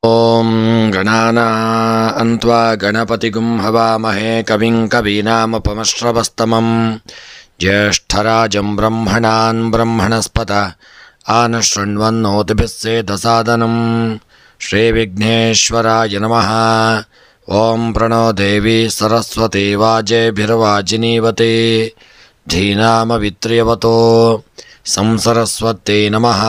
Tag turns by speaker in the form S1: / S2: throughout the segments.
S1: ಓಂ ಗಣಾನಾನ್ವಾ ಗಣಪತಿಗುಂ ಹವಾಮಹೇ ಕವಿಂ ಕವೀನಾಮುಪಮಶ್ರವಸ್ತಮಂ ಜ್ಯೇಷ್ಠರಾಜಂ ಬ್ರಹ್ಮಣಾನ್ ಬ್ರಹ್ಮಣಸ್ಪತ ಆನಶೃಣ್ವನ್ನೋತಿಭಿಸ್ಸೇದಸಾದನಂ ಶ್ರೀವಿಘ್ನೇಶ್ವರಾಯ ನಮಃ. ಓಂ ಪ್ರಣೋ ದೇವಿ ಸರಸ್ವತಿ ವಾಜೇಭಿರ್ವಾಜಿನೀವತಿ ಧೀನಾಮವಿತ್ರ್ಯವತೋ ಸಂಸರಸ್ವತ್ಯೈ ನಮಃ.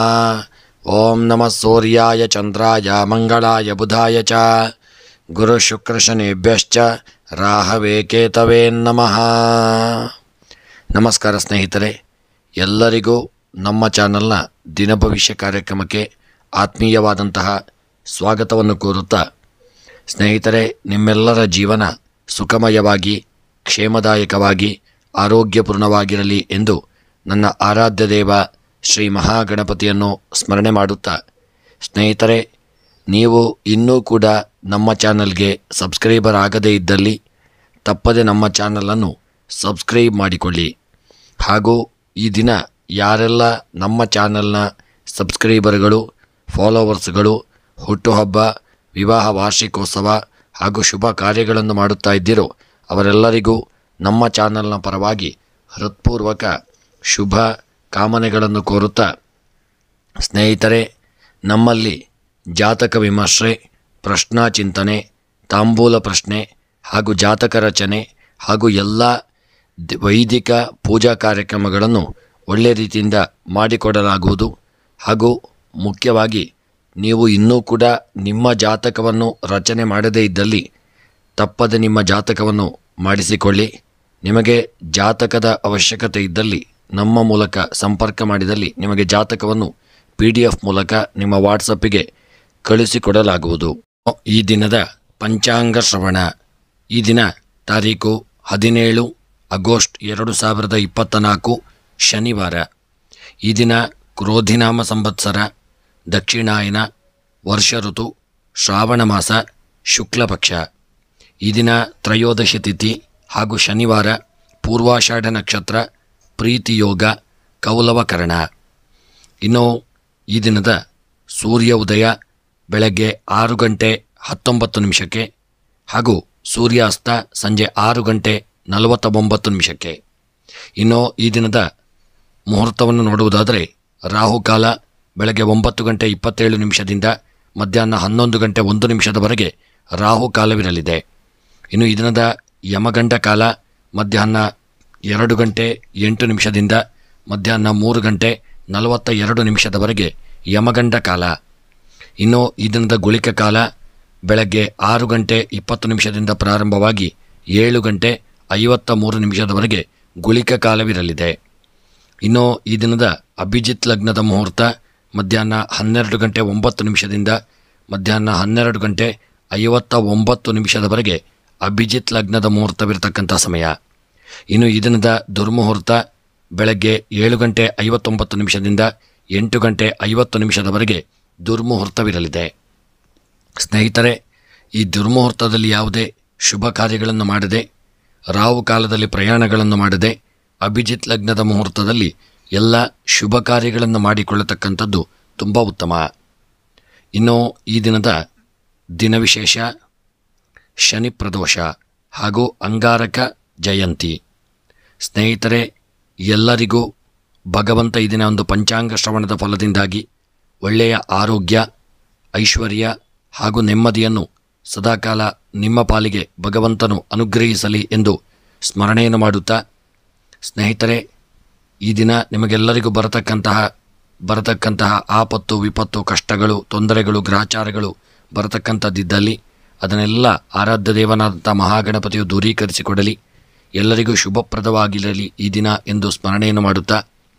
S1: ಓಂ ನಮಃ ಸೂರ್ಯಾಯ ಚಂದ್ರಾಯ ಮಂಗಳಾಯ ಬುಧಾಯ ಚ ಗುರುಶುಕ್ರಶನಿಭ್ಯಶ್ಚ ರಾಹವೇ ಕೇತವೇ ನಮಃ. ನಮಸ್ಕಾರ ಸ್ನೇಹಿತರೆ, ಎಲ್ಲರಿಗೂ ನಮ್ಮ ಚಾನಲ್ನ ದಿನಭವಿಷ್ಯ ಕಾರ್ಯಕ್ರಮಕ್ಕೆ ಆತ್ಮೀಯವಾದಂತಹ ಸ್ವಾಗತವನ್ನು ಕೋರುತ್ತಾ, ಸ್ನೇಹಿತರೆ, ನಿಮ್ಮೆಲ್ಲರ ಜೀವನ ಸುಖಮಯವಾಗಿ ಕ್ಷೇಮದಾಯಕವಾಗಿ ಆರೋಗ್ಯಪೂರ್ಣವಾಗಿರಲಿ ಎಂದು ನನ್ನ ಆರಾಧ್ಯ ದೇವ ಶ್ರೀ ಮಹಾಗಣಪತಿಯನ್ನು ಸ್ಮರಣೆ ಮಾಡುತ್ತಾ, ಸ್ನೇಹಿತರೆ, ನೀವು ಇನ್ನೂ ಕೂಡ ನಮ್ಮ ಚಾನಲ್ಗೆ ಸಬ್ಸ್ಕ್ರೈಬರ್ ಆಗದೇ ಇದ್ದಲ್ಲಿ ತಪ್ಪದೆ ನಮ್ಮ ಚಾನಲನ್ನು ಸಬ್ಸ್ಕ್ರೈಬ್ ಮಾಡಿಕೊಳ್ಳಿ. ಹಾಗೂ ಈ ದಿನ ಯಾರೆಲ್ಲ ನಮ್ಮ ಚಾನಲ್ನ ಸಬ್ಸ್ಕ್ರೈಬರ್ಗಳು, ಫಾಲೋವರ್ಸ್ಗಳು ಹುಟ್ಟುಹಬ್ಬ, ವಿವಾಹ ವಾರ್ಷಿಕೋತ್ಸವ ಹಾಗೂ ಶುಭ ಕಾರ್ಯಗಳನ್ನು ಮಾಡುತ್ತಾ ಇದ್ದೀರೋ ಅವರೆಲ್ಲರಿಗೂ ನಮ್ಮ ಚಾನಲ್ನ ಪರವಾಗಿ ಹೃತ್ಪೂರ್ವಕ ಶುಭ ಕಾಮನೆಗಳನ್ನು ಕೋರುತ್ತಾ, ಸ್ನೇಹಿತರೆ, ನಮ್ಮಲ್ಲಿ ಜಾತಕ ವಿಮರ್ಶೆ, ಪ್ರಶ್ನಾ ಚಿಂತನೆ, ತಾಂಬೂಲ ಪ್ರಶ್ನೆ ಹಾಗೂ ಜಾತಕ ರಚನೆ ಹಾಗೂ ಎಲ್ಲ ವೈದಿಕ ಪೂಜಾ ಕಾರ್ಯಕ್ರಮಗಳನ್ನು ಒಳ್ಳೆಯ ರೀತಿಯಿಂದ ಮಾಡಿಕೊಡಲಾಗುವುದು. ಹಾಗೂ ಮುಖ್ಯವಾಗಿ ನೀವು ಇನ್ನೂ ಕೂಡ ನಿಮ್ಮ ಜಾತಕವನ್ನು ರಚನೆ ಮಾಡದೇ ಇದ್ದಲ್ಲಿ ತಪ್ಪದೆ ನಿಮ್ಮ ಜಾತಕವನ್ನು ಮಾಡಿಸಿಕೊಳ್ಳಿ. ನಿಮಗೆ ಜಾತಕದ ಅವಶ್ಯಕತೆ ಇದ್ದಲ್ಲಿ ನಮ್ಮ ಮೂಲಕ ಸಂಪರ್ಕ ಮಾಡಿದಲ್ಲಿ ನಿಮಗೆ ಜಾತಕವನ್ನು PDF ಮೂಲಕ ನಿಮ್ಮ ವಾಟ್ಸಪ್ಪಿಗೆ ಕಳಿಸಿಕೊಡಲಾಗುವುದು. ಈ ದಿನದ ಪಂಚಾಂಗ ಶ್ರವಣ. ಈ ದಿನ ತಾರೀಕು 17 ಆಗಸ್ಟ್ 2024 ಶನಿವಾರ. ಈ ದಿನ ಕ್ರೋಧಿನಾಮ ಸಂವತ್ಸರ, ದಕ್ಷಿಣಾಯನ, ವರ್ಷ ಋತು, ಶ್ರಾವಣ ಮಾಸ, ಶುಕ್ಲಪಕ್ಷ. ಈ ದಿನ ತ್ರಯೋದಶಿ ತಿಥಿ ಹಾಗೂ ಶನಿವಾರ, ಪೂರ್ವಾಷಾಢ ನಕ್ಷತ್ರ, ಪ್ರೀತಿಯೋಗ, ಕೌಲವಕರಣ. ಇನ್ನು ಈ ದಿನದ ಸೂರ್ಯ ಉದಯ ಬೆಳಗ್ಗೆ 6 ಗಂಟೆ 19 ನಿಮಿಷಕ್ಕೆ ಹಾಗೂ ಸೂರ್ಯಾಸ್ತ ಸಂಜೆ 6 ಗಂಟೆ 49 ನಿಮಿಷಕ್ಕೆ. ಇನ್ನು ಈ ದಿನದ ಮುಹೂರ್ತವನ್ನು ನೋಡುವುದಾದರೆ ರಾಹುಕಾಲ ಬೆಳಗ್ಗೆ 9 ಗಂಟೆ 27 ನಿಮಿಷದಿಂದ ಮಧ್ಯಾಹ್ನ 11 ಗಂಟೆ 1 ನಿಮಿಷದವರೆಗೆ ರಾಹುಕಾಲವಿರಲಿದೆ. ಇನ್ನು ಈ ದಿನದ ಯಮಗಂಡ ಕಾಲ ಮಧ್ಯಾಹ್ನ 2 ಗಂಟೆ 8 ನಿಮಿಷದಿಂದ ಮಧ್ಯಾಹ್ನ 3 ಗಂಟೆ 42 ನಿಮಿಷದವರೆಗೆ ಯಮಗಂಡ ಕಾಲ. ಇನ್ನು ಈ ದಿನದ ಗುಳಿಕ ಕಾಲ ಬೆಳಗ್ಗೆ 6 ಗಂಟೆ 20 ನಿಮಿಷದಿಂದ ಪ್ರಾರಂಭವಾಗಿ 7 ಗಂಟೆ 53 ನಿಮಿಷದವರೆಗೆ ಗುಳಿಕ ಕಾಲವಿರಲಿದೆ. ಇನ್ನು ಈ ದಿನದ ಅಭಿಜಿತ್ ಲಗ್ನದ ಮುಹೂರ್ತ ಮಧ್ಯಾಹ್ನ 12 ಗಂಟೆ 9 ನಿಮಿಷದಿಂದ ಮಧ್ಯಾಹ್ನ 12 ಗಂಟೆ 59 ನಿಮಿಷದವರೆಗೆ ಅಭಿಜಿತ್ ಲಗ್ನದ ಮುಹೂರ್ತವಿರತಕ್ಕಂಥ ಸಮಯ. ಇನ್ನು ಈ ದಿನದ ದುರ್ಮುಹೂರ್ತ ಬೆಳಗ್ಗೆ 7 ಗಂಟೆ 59 ನಿಮಿಷದಿಂದ 8 ಗಂಟೆ 50 ನಿಮಿಷದವರೆಗೆ ದುರ್ಮುಹೂರ್ತವಿರಲಿದೆ. ಸ್ನೇಹಿತರೆ, ಈ ದುರ್ಮುಹೂರ್ತದಲ್ಲಿ ಯಾವುದೇ ಶುಭ ಕಾರ್ಯಗಳನ್ನು ಮಾಡದೆ, ರಾಹು ಕಾಲದಲ್ಲಿ ಪ್ರಯಾಣಗಳನ್ನು ಮಾಡದೆ, ಅಭಿಜಿತ್ ಲಗ್ನದ ಮುಹೂರ್ತದಲ್ಲಿ ಎಲ್ಲ ಶುಭ ಕಾರ್ಯಗಳನ್ನು ಮಾಡಿಕೊಳ್ಳತಕ್ಕಂಥದ್ದು ತುಂಬ ಉತ್ತಮ. ಇನ್ನು ಈ ದಿನದ ದಿನವಿಶೇಷ ಶನಿ ಪ್ರದೋಷ ಹಾಗೂ ಅಂಗಾರಕ ಜಯಂತಿ. ಸ್ನೇಹಿತರೆ, ಎಲ್ಲರಿಗೂ ಭಗವಂತ ಈ ದಿನ ಒಂದು ಪಂಚಾಂಗ ಶ್ರವಣದ ಫಲದಿಂದಾಗಿ ಒಳ್ಳೆಯ ಆರೋಗ್ಯ, ಐಶ್ವರ್ಯ ಹಾಗೂ ನೆಮ್ಮದಿಯನ್ನು ಸದಾಕಾಲ ನಿಮ್ಮ ಪಾಲಿಗೆ ಭಗವಂತನು ಅನುಗ್ರಹಿಸಲಿ ಎಂದು ಸ್ಮರಣೆಯನ್ನು ಮಾಡುತ್ತಾ, ಸ್ನೇಹಿತರೆ, ಈ ದಿನ ನಿಮಗೆಲ್ಲರಿಗೂ ಬರತಕ್ಕಂತಹ ಆಪತ್ತು, ವಿಪತ್ತು, ಕಷ್ಟಗಳು, ತೊಂದರೆಗಳು, ಗ್ರಹಚಾರಗಳು ಬರತಕ್ಕಂಥದ್ದಿದ್ದಲ್ಲಿ ಅದನ್ನೆಲ್ಲ ಆರಾಧ್ಯ ದೇವನಾದಂಥ ಮಹಾಗಣಪತಿಯು ದೂರೀಕರಿಸಿಕೊಡಲಿ, ಎಲ್ಲರಿಗೂ ಶುಭಪ್ರದವಾಗಿರಲಿ ಈ ದಿನ ಎಂದು ಸ್ಮರಣೆಯನ್ನು ಮಾಡುತ್ತಾ,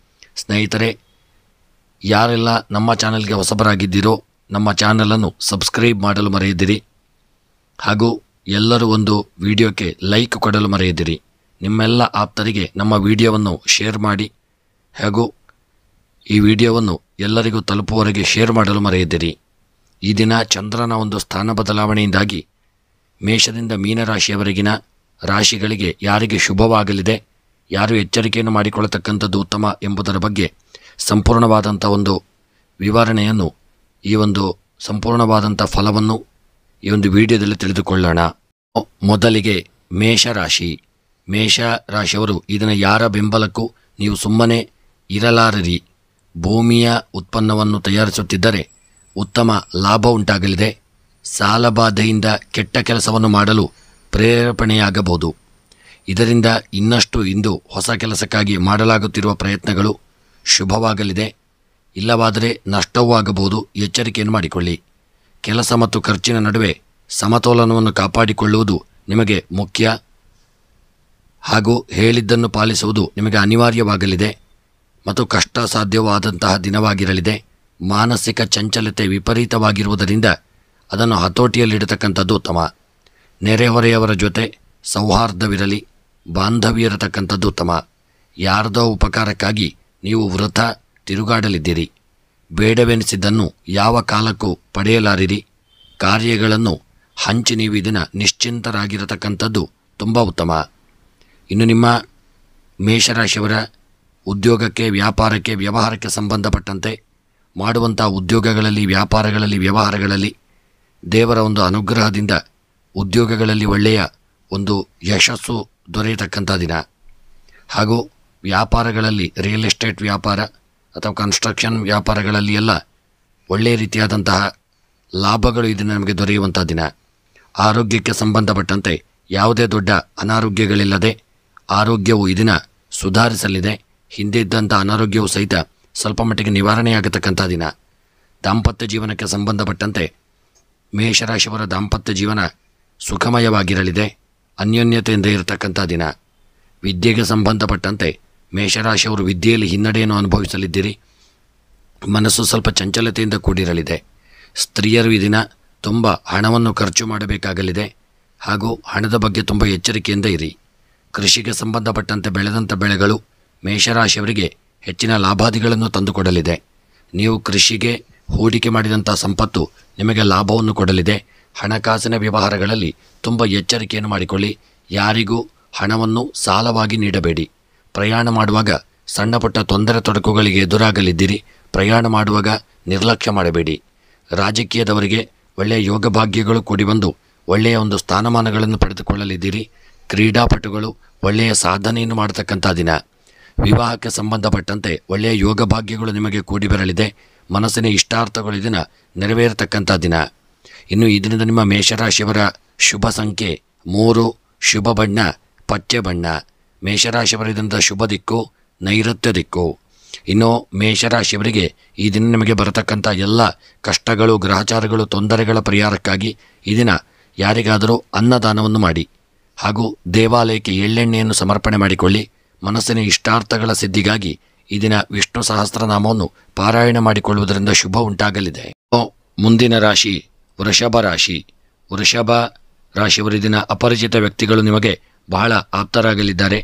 S1: ಸ್ನೇಹಿತರೆ, ಯಾರೆಲ್ಲ ನಮ್ಮ ಚಾನಲ್ಗೆ ಹೊಸಬರಾಗಿದ್ದೀರೋ ನಮ್ಮ ಚಾನಲನ್ನು ಸಬ್ಸ್ಕ್ರೈಬ್ ಮಾಡಲು ಮರೆಯದಿರಿ. ಹಾಗೂ ಎಲ್ಲರೂ ಒಂದು ವಿಡಿಯೋಕ್ಕೆ ಲೈಕ್ ಕೊಡಲು ಮರೆಯದಿರಿ. ನಿಮ್ಮೆಲ್ಲ ಆಪ್ತರಿಗೆ ನಮ್ಮ ವಿಡಿಯೋವನ್ನು ಶೇರ್ ಮಾಡಿ ಹಾಗೂ ಈ ವಿಡಿಯೋವನ್ನು ಎಲ್ಲರಿಗೂ ತಲುಪುವವರೆಗೆ ಶೇರ್ ಮಾಡಲು ಮರೆಯದಿರಿ. ಈ ದಿನ ಚಂದ್ರನ ಒಂದು ಸ್ಥಾನ ಬದಲಾವಣೆಯಿಂದಾಗಿ ಮೇಷದಿಂದ ಮೀನರಾಶಿಯವರೆಗಿನ ರಾಶಿಗಳಿಗೆ ಯಾರಿಗೆ ಶುಭವಾಗಲಿದೆ, ಯಾರು ಎಚ್ಚರಿಕೆಯನ್ನು ಮಾಡಿಕೊಳ್ಳತಕ್ಕಂಥದ್ದು ಉತ್ತಮ ಎಂಬುದರ ಬಗ್ಗೆ ಸಂಪೂರ್ಣವಾದಂಥ ಒಂದು ವಿವರಣೆಯನ್ನು ಈ ಒಂದು ಸಂಪೂರ್ಣವಾದಂಥ ಫಲವನ್ನು ಈ ಒಂದು ವಿಡಿಯೋದಲ್ಲಿ ತಿಳಿದುಕೊಳ್ಳೋಣ. ಮೊದಲಿಗೆ ಮೇಷರಾಶಿ. ಮೇಷರಾಶಿಯವರು ಇದನ್ನು ಯಾರ ಬೆಂಬಲಕ್ಕೂ ನೀವು ಸುಮ್ಮನೆ ಇರಲಾರಿರಿ. ಭೂಮಿಯ ಉತ್ಪನ್ನವನ್ನು ತಯಾರಿಸುತ್ತಿದ್ದರೆ ಉತ್ತಮ ಲಾಭ ಉಂಟಾಗಲಿದೆ. ಸಾಲಬಾಧೆಯಿಂದ ಕೆಟ್ಟ ಕೆಲಸವನ್ನು ಮಾಡಲು ಪ್ರೇರೇಪಣೆಯಾಗಬಹುದು. ಇದರಿಂದ ಇನ್ನಷ್ಟು ಇಂದು ಹೊಸ ಕೆಲಸಕ್ಕಾಗಿ ಮಾಡಲಾಗುತ್ತಿರುವ ಪ್ರಯತ್ನಗಳು ಶುಭವಾಗಲಿದೆ. ಇಲ್ಲವಾದರೆ ನಷ್ಟವೂ ಆಗಬಹುದು. ಎಚ್ಚರಿಕೆಯನ್ನು ಮಾಡಿಕೊಳ್ಳಿ. ಕೆಲಸ ಮತ್ತು ಖರ್ಚಿನ ನಡುವೆ ಸಮತೋಲನವನ್ನು ಕಾಪಾಡಿಕೊಳ್ಳುವುದು ನಿಮಗೆ ಮುಖ್ಯ ಹಾಗೂ ಹೇಳಿದ್ದನ್ನು ಪಾಲಿಸುವುದು ನಿಮಗೆ ಅನಿವಾರ್ಯವಾಗಲಿದೆ ಮತ್ತು ಕಷ್ಟ ಸಾಧ್ಯವಾದಂತಹ ದಿನವಾಗಿರಲಿದೆ. ಮಾನಸಿಕ ಚಂಚಲತೆ ವಿಪರೀತವಾಗಿರುವುದರಿಂದ ಅದನ್ನು ಹತೋಟಿಯಲ್ಲಿಡತಕ್ಕಂಥದ್ದು ಉತ್ತಮ. ನೆರೆಹೊರೆಯವರ ಜೊತೆ ಸೌಹಾರ್ದವಿರಲಿ. ಬಾಂಧವ್ಯರತಕ್ಕಂಥದ್ದು ಉತ್ತಮ. ಯಾರದೋ ಉಪಕಾರಕ್ಕಾಗಿ ನೀವು ವೃಥಾ ತಿರುಗಾಡಲಿದ್ದೀರಿ. ಬೇಡವೆನಿಸಿದ್ದನ್ನು ಯಾವ ಕಾಲಕ್ಕೂ ಪಡೆಯಲಾರಿರಿ. ಕಾರ್ಯಗಳನ್ನು ಹಂಚಿ ನೀವು ಇದನ್ನು ನಿಶ್ಚಿಂತರಾಗಿರತಕ್ಕಂಥದ್ದು ತುಂಬ ಉತ್ತಮ. ಇನ್ನು ನಿಮ್ಮ ಮೇಷರಾಶಿಯವರ ಉದ್ಯೋಗಕ್ಕೆ, ವ್ಯಾಪಾರಕ್ಕೆ, ವ್ಯವಹಾರಕ್ಕೆ ಸಂಬಂಧಪಟ್ಟಂತೆ ಮಾಡುವಂಥ ಉದ್ಯೋಗಗಳಲ್ಲಿ, ವ್ಯಾಪಾರಗಳಲ್ಲಿ, ವ್ಯವಹಾರಗಳಲ್ಲಿ ದೇವರ ಒಂದು ಅನುಗ್ರಹದಿಂದ ಉದ್ಯೋಗಗಳಲ್ಲಿ ಒಳ್ಳೆಯ ಒಂದು ಯಶಸ್ಸು ದೊರೆಯತಕ್ಕಂಥ ದಿನ. ಹಾಗೂ ವ್ಯಾಪಾರಗಳಲ್ಲಿ ರಿಯಲ್ ಎಸ್ಟೇಟ್ ವ್ಯಾಪಾರ ಅಥವಾ ಕನ್ಸ್ಟ್ರಕ್ಷನ್ ವ್ಯಾಪಾರಗಳಲ್ಲಿ ಎಲ್ಲ ಒಳ್ಳೆಯ ರೀತಿಯಾದಂತಹ ಲಾಭಗಳು ಇದನ್ನು ನಮಗೆ ದೊರೆಯುವಂಥ ದಿನ. ಆರೋಗ್ಯಕ್ಕೆ ಸಂಬಂಧಪಟ್ಟಂತೆ ಯಾವುದೇ ದೊಡ್ಡ ಅನಾರೋಗ್ಯಗಳಿಲ್ಲದೆ ಆರೋಗ್ಯವು ಇದನ್ನು ಸುಧಾರಿಸಲಿದೆ. ಹಿಂದೆ ಇದ್ದಂಥ ಅನಾರೋಗ್ಯವು ಸಹಿತ ಸ್ವಲ್ಪ ಮಟ್ಟಿಗೆ ನಿವಾರಣೆಯಾಗತಕ್ಕಂಥ ದಿನ. ದಾಂಪತ್ಯ ಜೀವನಕ್ಕೆ ಸಂಬಂಧಪಟ್ಟಂತೆ ಮೇಷರಾಶಿಯವರ ದಾಂಪತ್ಯ ಜೀವನ ಸುಖಮಯವಾಗಿರಲಿದೆ. ಅನ್ಯೋನ್ಯತೆಯಿಂದ ಇರತಕ್ಕಂಥ ದಿನ. ವಿದ್ಯೆಗೆ ಸಂಬಂಧಪಟ್ಟಂತೆ ಮೇಷರಾಶಿಯವರು ವಿದ್ಯೆಯಲ್ಲಿ ಹಿನ್ನಡೆಯನ್ನು ಅನುಭವಿಸಲಿದ್ದೀರಿ. ಮನಸ್ಸು ಸ್ವಲ್ಪ ಚಂಚಲತೆಯಿಂದ ಕೂಡಿರಲಿದೆ. ಸ್ತ್ರೀಯರು ಈ ದಿನ ತುಂಬ ಹಣವನ್ನು ಖರ್ಚು ಮಾಡಬೇಕಾಗಲಿದೆ ಹಾಗೂ ಹಣದ ಬಗ್ಗೆ ತುಂಬ ಎಚ್ಚರಿಕೆಯಿಂದ ಇರಿ. ಕೃಷಿಗೆ ಸಂಬಂಧಪಟ್ಟಂತೆ ಬೆಳೆದಂಥ ಬೆಳೆಗಳು ಮೇಷರಾಶಿಯವರಿಗೆ ಹೆಚ್ಚಿನ ಲಾಭಾದಿಗಳನ್ನು ತಂದುಕೊಡಲಿದೆ. ನೀವು ಕೃಷಿಗೆ ಹೂಡಿಕೆ ಮಾಡಿದಂಥ ಸಂಪತ್ತು ನಿಮಗೆ ಲಾಭವನ್ನು ಕೊಡಲಿದೆ. ಹಣಕಾಸಿನ ವ್ಯವಹಾರಗಳಲ್ಲಿ ತುಂಬ ಎಚ್ಚರಿಕೆಯನ್ನು ಮಾಡಿಕೊಳ್ಳಿ. ಯಾರಿಗೂ ಹಣವನ್ನು ಸಾಲವಾಗಿ ನೀಡಬೇಡಿ. ಪ್ರಯಾಣ ಮಾಡುವಾಗ ಸಣ್ಣ ಪುಟ್ಟ ತೊಂದರೆ ತೊಡಕುಗಳಿಗೆ ಎದುರಾಗಲಿದ್ದೀರಿ. ಪ್ರಯಾಣ ಮಾಡುವಾಗ ನಿರ್ಲಕ್ಷ್ಯ ಮಾಡಬೇಡಿ. ರಾಜಕೀಯದವರಿಗೆ ಒಳ್ಳೆಯ ಯೋಗ ಭಾಗ್ಯಗಳು ಕೂಡಿ ಬಂದು ಒಳ್ಳೆಯ ಒಂದು ಸ್ಥಾನಮಾನಗಳನ್ನು ಪಡೆದುಕೊಳ್ಳಲಿದ್ದೀರಿ. ಕ್ರೀಡಾಪಟುಗಳು ಒಳ್ಳೆಯ ಸಾಧನೆಯನ್ನು ಮಾಡತಕ್ಕಂಥ ದಿನ. ವಿವಾಹಕ್ಕೆ ಸಂಬಂಧಪಟ್ಟಂತೆ ಒಳ್ಳೆಯ ಯೋಗ ಭಾಗ್ಯಗಳು ನಿಮಗೆ ಕೂಡಿ ಬರಲಿದೆ. ಮನಸ್ಸಿನ ಇಷ್ಟಾರ್ಥಗಳು ಇದನ್ನು ನೆರವೇರತಕ್ಕಂಥ ದಿನ. ಇನ್ನು ಈ ದಿನದ ನಿಮ್ಮ ಮೇಷರಾಶಿಯವರ ಶುಭ ಸಂಖ್ಯೆ 3, ಶುಭ ಬಣ್ಣ ಪಚ್ಚೆ ಬಣ್ಣ. ಮೇಷರಾಶಿಯವರ ದಿನದ ಶುಭ ದಿಕ್ಕು ನೈಋತ್ಯ ದಿಕ್ಕು. ಇನ್ನು ಮೇಷರಾಶಿಯವರಿಗೆ ಈ ದಿನ ನಿಮಗೆ ಬರತಕ್ಕಂಥ ಎಲ್ಲ ಕಷ್ಟಗಳು, ಗ್ರಹಚಾರಗಳು, ತೊಂದರೆಗಳ ಪರಿಹಾರಕ್ಕಾಗಿ ಈ ದಿನ ಯಾರಿಗಾದರೂ ಅನ್ನದಾನವನ್ನು ಮಾಡಿ ಹಾಗೂ ದೇವಾಲಯಕ್ಕೆ ಎಳ್ಳೆಣ್ಣೆಯನ್ನು ಸಮರ್ಪಣೆ ಮಾಡಿಕೊಳ್ಳಿ. ಮನಸ್ಸಿನ ಇಷ್ಟಾರ್ಥಗಳ ಸಿದ್ಧಿಗಾಗಿ ಈ ದಿನ ವಿಷ್ಣು ಸಹಸ್ರನಾಮವನ್ನು ಪಾರಾಯಣ ಮಾಡಿಕೊಳ್ಳುವುದರಿಂದ ಶುಭ ಉಂಟಾಗಲಿದೆ. ಮುಂದಿನ ರಾಶಿ ವೃಷಭ ರಾಶಿ. ವೃಷಭ ರಾಶಿಯವರ ದಿನ ಅಪರಿಚಿತ ವ್ಯಕ್ತಿಗಳು ನಿಮಗೆ ಬಹಳ ಆಪ್ತರಾಗಲಿದ್ದಾರೆ.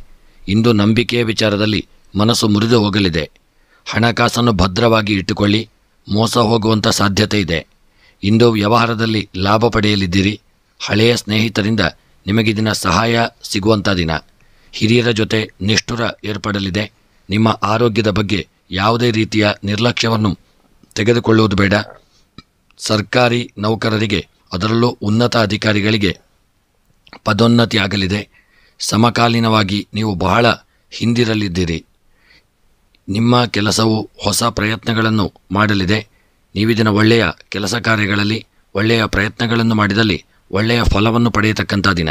S1: ಇಂದು ನಂಬಿಕೆಯ ವಿಚಾರದಲ್ಲಿ ಮನಸ್ಸು ಮುರಿದು ಹೋಗಲಿದೆ. ಹಣಕಾಸನ್ನು ಭದ್ರವಾಗಿ ಇಟ್ಟುಕೊಳ್ಳಿ. ಮೋಸ ಹೋಗುವಂಥ ಸಾಧ್ಯತೆ ಇದೆ. ಇಂದು ವ್ಯವಹಾರದಲ್ಲಿ ಲಾಭ ಪಡೆಯಲಿದ್ದೀರಿ. ಹಳೆಯ ಸ್ನೇಹಿತರಿಂದ ನಿಮಗಿದಿನ ಸಹಾಯ ಸಿಗುವಂಥ ದಿನ. ಹಿರಿಯರ ಜೊತೆ ನಿಷ್ಠುರ ಏರ್ಪಡಲಿದೆ. ನಿಮ್ಮ ಆರೋಗ್ಯದ ಬಗ್ಗೆ ಯಾವುದೇ ರೀತಿಯ ನಿರ್ಲಕ್ಷ್ಯವನ್ನು ತೆಗೆದುಕೊಳ್ಳುವುದು ಬೇಡ. ಸರ್ಕಾರಿ ನೌಕರರಿಗೆ, ಅದರಲ್ಲೂ ಉನ್ನತ ಅಧಿಕಾರಿಗಳಿಗೆ ಪದೋನ್ನತಿ ಆಗಲಿದೆ. ಸಮಕಾಲೀನವಾಗಿ ನೀವು ಬಹಳ ಹಿಂದಿರಲಿದ್ದೀರಿ. ನಿಮ್ಮ ಕೆಲಸವು ಹೊಸ ಪ್ರಯತ್ನಗಳನ್ನು ಮಾಡಲಿದೆ. ನೀವಿದಿನ ಒಳ್ಳೆಯ ಕೆಲಸ ಕಾರ್ಯಗಳಲ್ಲಿ ಒಳ್ಳೆಯ ಪ್ರಯತ್ನಗಳನ್ನು ಮಾಡಿದಲ್ಲಿ ಒಳ್ಳೆಯ ಫಲವನ್ನು ಪಡೆಯತಕ್ಕಂಥ ದಿನ.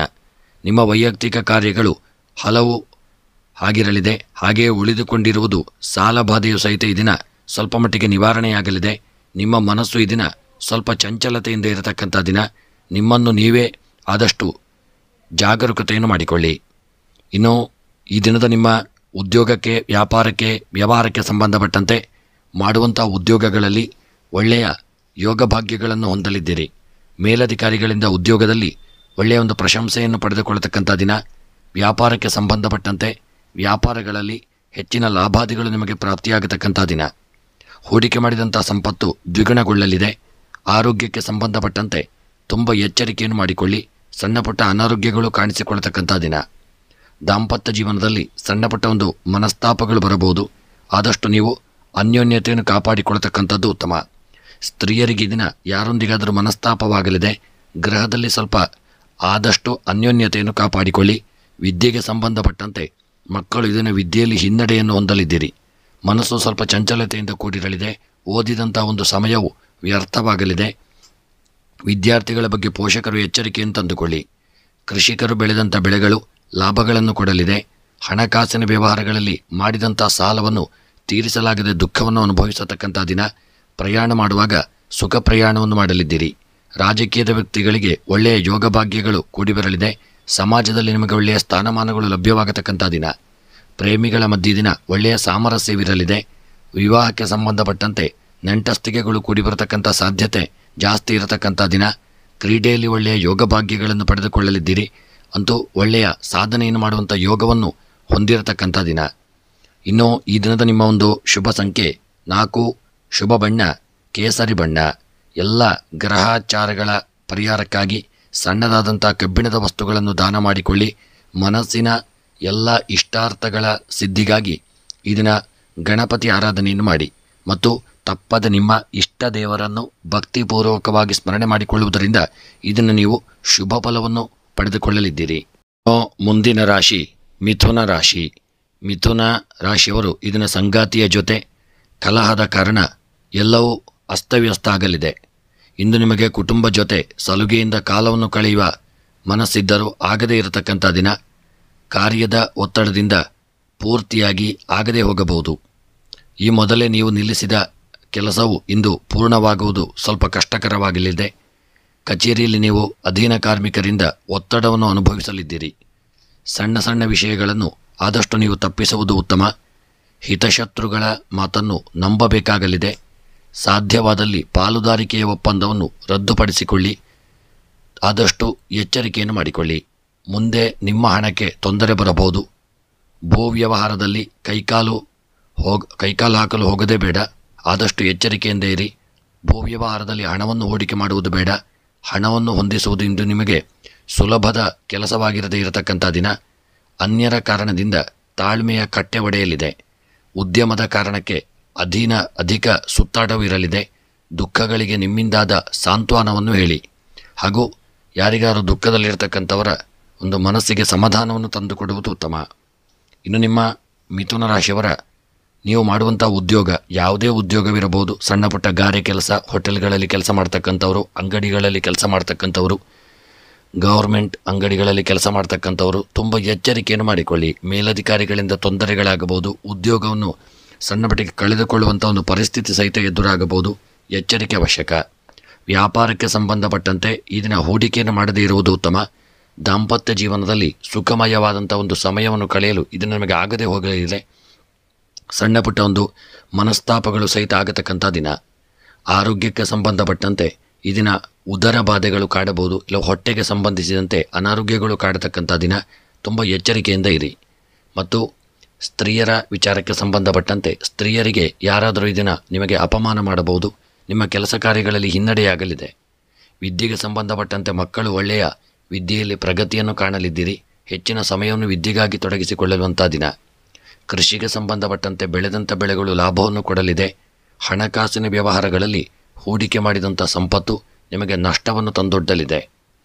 S1: ನಿಮ್ಮ ವೈಯಕ್ತಿಕ ಕಾರ್ಯಗಳು ಹಲವು ಆಗಿರಲಿದೆ. ಹಾಗೆಯೇ ಉಳಿದುಕೊಂಡಿರುವುದು ಸಾಲಬಾಧೆಯು ಸಹಿತ ಈ ದಿನ ಸ್ವಲ್ಪ ಮಟ್ಟಿಗೆ ನಿವಾರಣೆಯಾಗಲಿದೆ. ನಿಮ್ಮ ಮನಸ್ಸು ಈ ದಿನ ಸ್ವಲ್ಪ ಚಂಚಲತೆಯಿಂದ ಇರತಕ್ಕಂಥ ದಿನ. ನಿಮ್ಮನ್ನು ನೀವೇ ಆದಷ್ಟು ಜಾಗರೂಕತೆಯನ್ನು ಮಾಡಿಕೊಳ್ಳಿ. ಇನ್ನು ಈ ದಿನದ ನಿಮ್ಮ ಉದ್ಯೋಗಕ್ಕೆ, ವ್ಯಾಪಾರಕ್ಕೆ, ವ್ಯವಹಾರಕ್ಕೆ ಸಂಬಂಧಪಟ್ಟಂತೆ ಮಾಡುವಂಥ ಉದ್ಯೋಗಗಳಲ್ಲಿ ಒಳ್ಳೆಯ ಯೋಗ ಭಾಗ್ಯಗಳನ್ನು ಹೊಂದಲಿದ್ದೀರಿ. ಮೇಲಧಿಕಾರಿಗಳಿಂದ ಉದ್ಯೋಗದಲ್ಲಿ ಒಳ್ಳೆಯ ಒಂದು ಪ್ರಶಂಸೆಯನ್ನು ಪಡೆದುಕೊಳ್ಳತಕ್ಕಂಥ ದಿನ. ವ್ಯಾಪಾರಕ್ಕೆ ಸಂಬಂಧಪಟ್ಟಂತೆ ವ್ಯಾಪಾರಗಳಲ್ಲಿ ಹೆಚ್ಚಿನ ಲಾಭಾದಿಗಳು ನಿಮಗೆ ಪ್ರಾಪ್ತಿಯಾಗತಕ್ಕಂಥ ದಿನ. ಹೂಡಿಕೆ ಮಾಡಿದಂಥ ಸಂಪತ್ತು ದ್ವಿಗುಣಗೊಳ್ಳಲಿದೆ. ಆರೋಗ್ಯಕ್ಕೆ ಸಂಬಂಧಪಟ್ಟಂತೆ ತುಂಬ ಎಚ್ಚರಿಕೆಯನ್ನು ಮಾಡಿಕೊಳ್ಳಿ. ಸಣ್ಣ ಪುಟ್ಟ ಅನಾರೋಗ್ಯಗಳು ಕಾಣಿಸಿಕೊಳ್ಳತಕ್ಕಂಥ ದಿನ. ದಾಂಪತ್ಯ ಜೀವನದಲ್ಲಿ ಸಣ್ಣ ಪುಟ್ಟ ಒಂದು ಮನಸ್ತಾಪಗಳು ಬರಬಹುದು. ಆದಷ್ಟು ನೀವು ಅನ್ಯೋನ್ಯತೆಯನ್ನು ಕಾಪಾಡಿಕೊಳ್ಳತಕ್ಕಂಥದ್ದು ಉತ್ತಮ. ಸ್ತ್ರೀಯರಿಗೆ ಈ ದಿನ ಯಾರೊಂದಿಗಾದರೂ ಮನಸ್ತಾಪವಾಗಲಿದೆ. ಗೃಹದಲ್ಲಿ ಸ್ವಲ್ಪ ಆದಷ್ಟು ಅನ್ಯೋನ್ಯತೆಯನ್ನು ಕಾಪಾಡಿಕೊಳ್ಳಿ. ವಿದ್ಯೆಗೆ ಸಂಬಂಧಪಟ್ಟಂತೆ ಮಕ್ಕಳು ಇದನ್ನು ವಿದ್ಯೆಯಲ್ಲಿ ಹಿನ್ನಡೆಯನ್ನು ಹೊಂದಲಿದ್ದೀರಿ. ಮನಸ್ಸು ಸ್ವಲ್ಪ ಚಂಚಲತೆಯಿಂದ ಕೂಡಿರಲಿದೆ. ಓದಿದಂಥ ಒಂದು ಸಮಯವು ವ್ಯರ್ಥವಾಗಲಿದೆ. ವಿದ್ಯಾರ್ಥಿಗಳ ಬಗ್ಗೆ ಪೋಷಕರು ಎಚ್ಚರಿಕೆಯನ್ನು ತಂದುಕೊಳ್ಳಿ. ಕೃಷಿಕರು ಬೆಳೆದಂಥ ಬೆಳೆಗಳು ಲಾಭಗಳನ್ನು ಕೊಡಲಿದೆ. ಹಣಕಾಸಿನ ವ್ಯವಹಾರಗಳಲ್ಲಿ ಮಾಡಿದಂಥ ಸಾಲವನ್ನು ತೀರಿಸಲಾಗದೆ ದುಃಖವನ್ನು ಅನುಭವಿಸತಕ್ಕಂಥ ದಿನ. ಪ್ರಯಾಣ ಮಾಡುವಾಗ ಸುಖ ಪ್ರಯಾಣವನ್ನು ಮಾಡಲಿದ್ದೀರಿ. ರಾಜಕೀಯದ ವ್ಯಕ್ತಿಗಳಿಗೆ ಒಳ್ಳೆಯ ಯೋಗ ಭಾಗ್ಯಗಳು ಕೂಡಿಬರಲಿದೆ. ಸಮಾಜದಲ್ಲಿ ನಿಮಗೆ ಒಳ್ಳೆಯ ಸ್ಥಾನಮಾನಗಳು ಲಭ್ಯವಾಗತಕ್ಕಂಥ ದಿನ. ಪ್ರೇಮಿಗಳ ಮಧ್ಯೆ ದಿನ ಒಳ್ಳೆಯ ಸಾಮರಸ್ಯವಿರಲಿದೆ. ವಿವಾಹಕ್ಕೆ ಸಂಬಂಧಪಟ್ಟಂತೆ ನೆಂಟಸ್ತಿಗೆಗಳು ಕೂಡಿಬರತಕ್ಕಂಥ ಸಾಧ್ಯತೆ ಜಾಸ್ತಿ ಇರತಕ್ಕಂಥ ದಿನ. ಕ್ರೀಡೆಯಲ್ಲಿ ಒಳ್ಳೆಯ ಯೋಗ ಭಾಗ್ಯಗಳನ್ನು ಪಡೆದುಕೊಳ್ಳಲಿದ್ದೀರಿ. ಅಂತೂ ಒಳ್ಳೆಯ ಸಾಧನೆಯನ್ನು ಮಾಡುವಂಥ ಯೋಗವನ್ನು ಹೊಂದಿರತಕ್ಕಂಥ ದಿನ. ಇನ್ನು ಈ ದಿನದ ನಿಮ್ಮ ಒಂದು ಶುಭ ಸಂಖ್ಯೆ 4, ಶುಭ ಬಣ್ಣ ಕೇಸರಿ ಬಣ್ಣ. ಎಲ್ಲ ಗ್ರಹಾಚಾರಗಳ ಪರಿಹಾರಕ್ಕಾಗಿ ಸಣ್ಣದಾದಂಥ ಕಬ್ಬಿಣದ ವಸ್ತುಗಳನ್ನು ದಾನ ಮಾಡಿಕೊಳ್ಳಿ. ಮನಸ್ಸಿನ ಎಲ್ಲ ಇಷ್ಟಾರ್ಥಗಳ ಸಿದ್ಧಿಗಾಗಿ ಈ ದಿನ ಗಣಪತಿ ಆರಾಧನೆಯನ್ನು ಮಾಡಿ ಮತ್ತು ತಪ್ಪದ ನಿಮ್ಮ ಇಷ್ಟ ದೇವರನ್ನು ಭಕ್ತಿಪೂರ್ವಕವಾಗಿ ಸ್ಮರಣೆ ಮಾಡಿಕೊಳ್ಳುವುದರಿಂದ ಇದನ್ನು ನೀವು ಶುಭ ಫಲವನ್ನು ಪಡೆದುಕೊಳ್ಳಲಿದ್ದೀರಿ. ಮುಂದಿನ ರಾಶಿ ಮಿಥುನ ರಾಶಿ. ಮಿಥುನ ರಾಶಿಯವರು ಇದನ್ನು ಸಂಗಾತಿಯ ಜೊತೆ ಕಲಹದ ಕಾರಣ ಎಲ್ಲವೂ ಅಸ್ತವ್ಯಸ್ತ ಆಗಲಿದೆ. ಇಂದು ನಿಮಗೆ ಕುಟುಂಬ ಜೊತೆ ಸಲುಗೆಯಿಂದ ಕಾಲವನ್ನು ಕಳೆಯುವ ಮನಸ್ಸಿದ್ದರೂ ಆಗದೇ ಇರತಕ್ಕಂಥ ದಿನ. ಕಾರ್ಯದ ಒತ್ತಡದಿಂದ ಪೂರ್ತಿಯಾಗಿ ಆಗದೇ ಹೋಗಬಹುದು. ಈ ಮೊದಲೇ ನೀವು ನಿಲ್ಲಿಸಿದ ಕೆಲಸವು ಇಂದು ಪೂರ್ಣವಾಗುವುದು ಸ್ವಲ್ಪ ಕಷ್ಟಕರವಾಗಲಿದೆ. ಕಚೇರಿಯಲ್ಲಿ ನೀವು ಅಧೀನ ಕಾರ್ಮಿಕರಿಂದ ಒತ್ತಡವನ್ನು ಅನುಭವಿಸಲಿದ್ದೀರಿ. ಸಣ್ಣ ಸಣ್ಣ ವಿಷಯಗಳನ್ನು ಆದಷ್ಟು ನೀವು ತಪ್ಪಿಸುವುದು ಉತ್ತಮ. ಹಿತಶತ್ರುಗಳ ಮಾತನ್ನು ನಂಬಬೇಕಾಗಲಿದೆ. ಸಾಧ್ಯವಾದಲ್ಲಿ ಪಾಲುದಾರಿಕೆಯ ಒಪ್ಪಂದವನ್ನು ರದ್ದುಪಡಿಸಿಕೊಳ್ಳಿ. ಆದಷ್ಟು ಎಚ್ಚರಿಕೆಯನ್ನು ಮಾಡಿಕೊಳ್ಳಿ. ಮುಂದೆ ನಿಮ್ಮ ಹಣಕ್ಕೆ ತೊಂದರೆ ಬರಬಹುದು. ಭೂ ವ್ಯವಹಾರದಲ್ಲಿ ಕೈಕಾಲು ಹಾಕಲು ಹೋಗದೇ ಬೇಡ. ಆದಷ್ಟು ಎಚ್ಚರಿಕೆಯಿಂದ ಇರಿ. ಭೂ ವ್ಯವಹಾರದಲ್ಲಿ ಹಣವನ್ನು ಹೂಡಿಕೆ ಮಾಡುವುದು ಬೇಡ. ಹಣವನ್ನು ಹೊಂದಿಸುವುದು ಇಂದು ನಿಮಗೆ ಸುಲಭದ ಕೆಲಸವಾಗಿರದೇ ಇರತಕ್ಕಂಥ ದಿನ. ಅನ್ಯರ ಕಾರಣದಿಂದ ತಾಳ್ಮೆಯ ಕಟ್ಟೆ ಒಡೆಯಲಿದೆ. ಉದ್ಯಮದ ಕಾರಣಕ್ಕೆ ಅಧಿಕ ಸುತ್ತಾಟವೂ ಇರಲಿದೆ. ದುಃಖಗಳಿಗೆ ನಿಮ್ಮಿಂದಾದ ಸಾಂತ್ವನವನ್ನು ಹೇಳಿ ಹಾಗೂ ಯಾರಿಗಾರು ದುಃಖದಲ್ಲಿರತಕ್ಕಂಥವರ ಒಂದು ಮನಸ್ಸಿಗೆ ಸಮಾಧಾನವನ್ನು ತಂದುಕೊಡುವುದು ಉತ್ತಮ. ಇನ್ನು ನಿಮ್ಮ ಮಿಥುನ ರಾಶಿಯವರ ನೀವು ಮಾಡುವಂಥ ಉದ್ಯೋಗ ಯಾವುದೇ ಉದ್ಯೋಗವಿರಬಹುದು. ಸಣ್ಣ ಪುಟ್ಟ ಗಾರೆ ಕೆಲಸ, ಹೋಟೆಲ್ಗಳಲ್ಲಿ ಕೆಲಸ ಮಾಡ್ತಕ್ಕಂಥವರು, ಅಂಗಡಿಗಳಲ್ಲಿ ಕೆಲಸ ಮಾಡ್ತಕ್ಕಂಥವರು, ಗೌರ್ಮೆಂಟ್ ಅಂಗಡಿಗಳಲ್ಲಿ ಕೆಲಸ ಮಾಡ್ತಕ್ಕಂಥವರು ತುಂಬ ಎಚ್ಚರಿಕೆಯನ್ನು ಮಾಡಿಕೊಳ್ಳಿ. ಮೇಲಧಿಕಾರಿಗಳಿಂದ ತೊಂದರೆಗಳಾಗಬಹುದು. ಉದ್ಯೋಗವನ್ನು ಸಣ್ಣ ಮಟ್ಟಿಗೆ ಕಳೆದುಕೊಳ್ಳುವಂಥ ಒಂದು ಪರಿಸ್ಥಿತಿ ಸಹಿತ ಎದುರಾಗಬಹುದು. ಎಚ್ಚರಿಕೆ ಅವಶ್ಯಕ. ವ್ಯಾಪಾರಕ್ಕೆ ಸಂಬಂಧಪಟ್ಟಂತೆ ಈ ದಿನ ಹೂಡಿಕೆಯನ್ನು ಮಾಡದೇ ಇರುವುದು ಉತ್ತಮ. ದಾಂಪತ್ಯ ಜೀವನದಲ್ಲಿ ಸುಖಮಯವಾದಂಥ ಒಂದು ಸಮಯವನ್ನು ಕಳೆಯಲು ಇದು ನಮಗೆ ಆಗದೆ ಹೋಗಲಿದೆ. ಸಣ್ಣ ಪುಟ್ಟ ಒಂದು ಮನಸ್ತಾಪಗಳು ಸಹಿತ ಆಗತಕ್ಕಂಥ ದಿನ. ಆರೋಗ್ಯಕ್ಕೆ ಸಂಬಂಧಪಟ್ಟಂತೆ ಈ ದಿನ ಉದರ ಬಾಧೆಗಳು ಕಾಡಬಹುದು. ಇಲ್ಲ ಹೊಟ್ಟೆಗೆ ಸಂಬಂಧಿಸಿದಂತೆ ಅನಾರೋಗ್ಯಗಳು ಕಾಡತಕ್ಕಂಥ ದಿನ. ತುಂಬ ಎಚ್ಚರಿಕೆಯಿಂದ ಇರಿ. ಮತ್ತು ಸ್ತ್ರೀಯರ ವಿಚಾರಕ್ಕೆ ಸಂಬಂಧಪಟ್ಟಂತೆ ಸ್ತ್ರೀಯರಿಗೆ ಯಾರಾದರೂ ಈ ದಿನ ನಿಮಗೆ ಅಪಮಾನ ಮಾಡಬಹುದು. ನಿಮ್ಮ ಕೆಲಸ ಕಾರ್ಯಗಳಲ್ಲಿ ಹಿನ್ನಡೆಯಾಗಲಿದೆ. ವಿದ್ಯೆಗೆ ಸಂಬಂಧಪಟ್ಟಂತೆ ಮಕ್ಕಳು ಒಳ್ಳೆಯ ವಿದ್ಯೆಯಲ್ಲಿ ಪ್ರಗತಿಯನ್ನು ಕಾಣಲಿದ್ದೀರಿ. ಹೆಚ್ಚಿನ ಸಮಯವನ್ನು ವಿದ್ಯೆಗಾಗಿ ತೊಡಗಿಸಿಕೊಳ್ಳುವಂಥ ದಿನ. ಕೃಷಿಗೆ ಸಂಬಂಧಪಟ್ಟಂತೆ ಬೆಳೆದಂಥ ಬೆಳೆಗಳು ಲಾಭವನ್ನು ಕೊಡಲಿದೆ. ಹಣಕಾಸಿನ ವ್ಯವಹಾರಗಳಲ್ಲಿ ಹೂಡಿಕೆ ಮಾಡಿದಂಥ ಸಂಪತ್ತು ನಿಮಗೆ ನಷ್ಟವನ್ನು ತಂದೊಡ್ಡಲಿದೆ.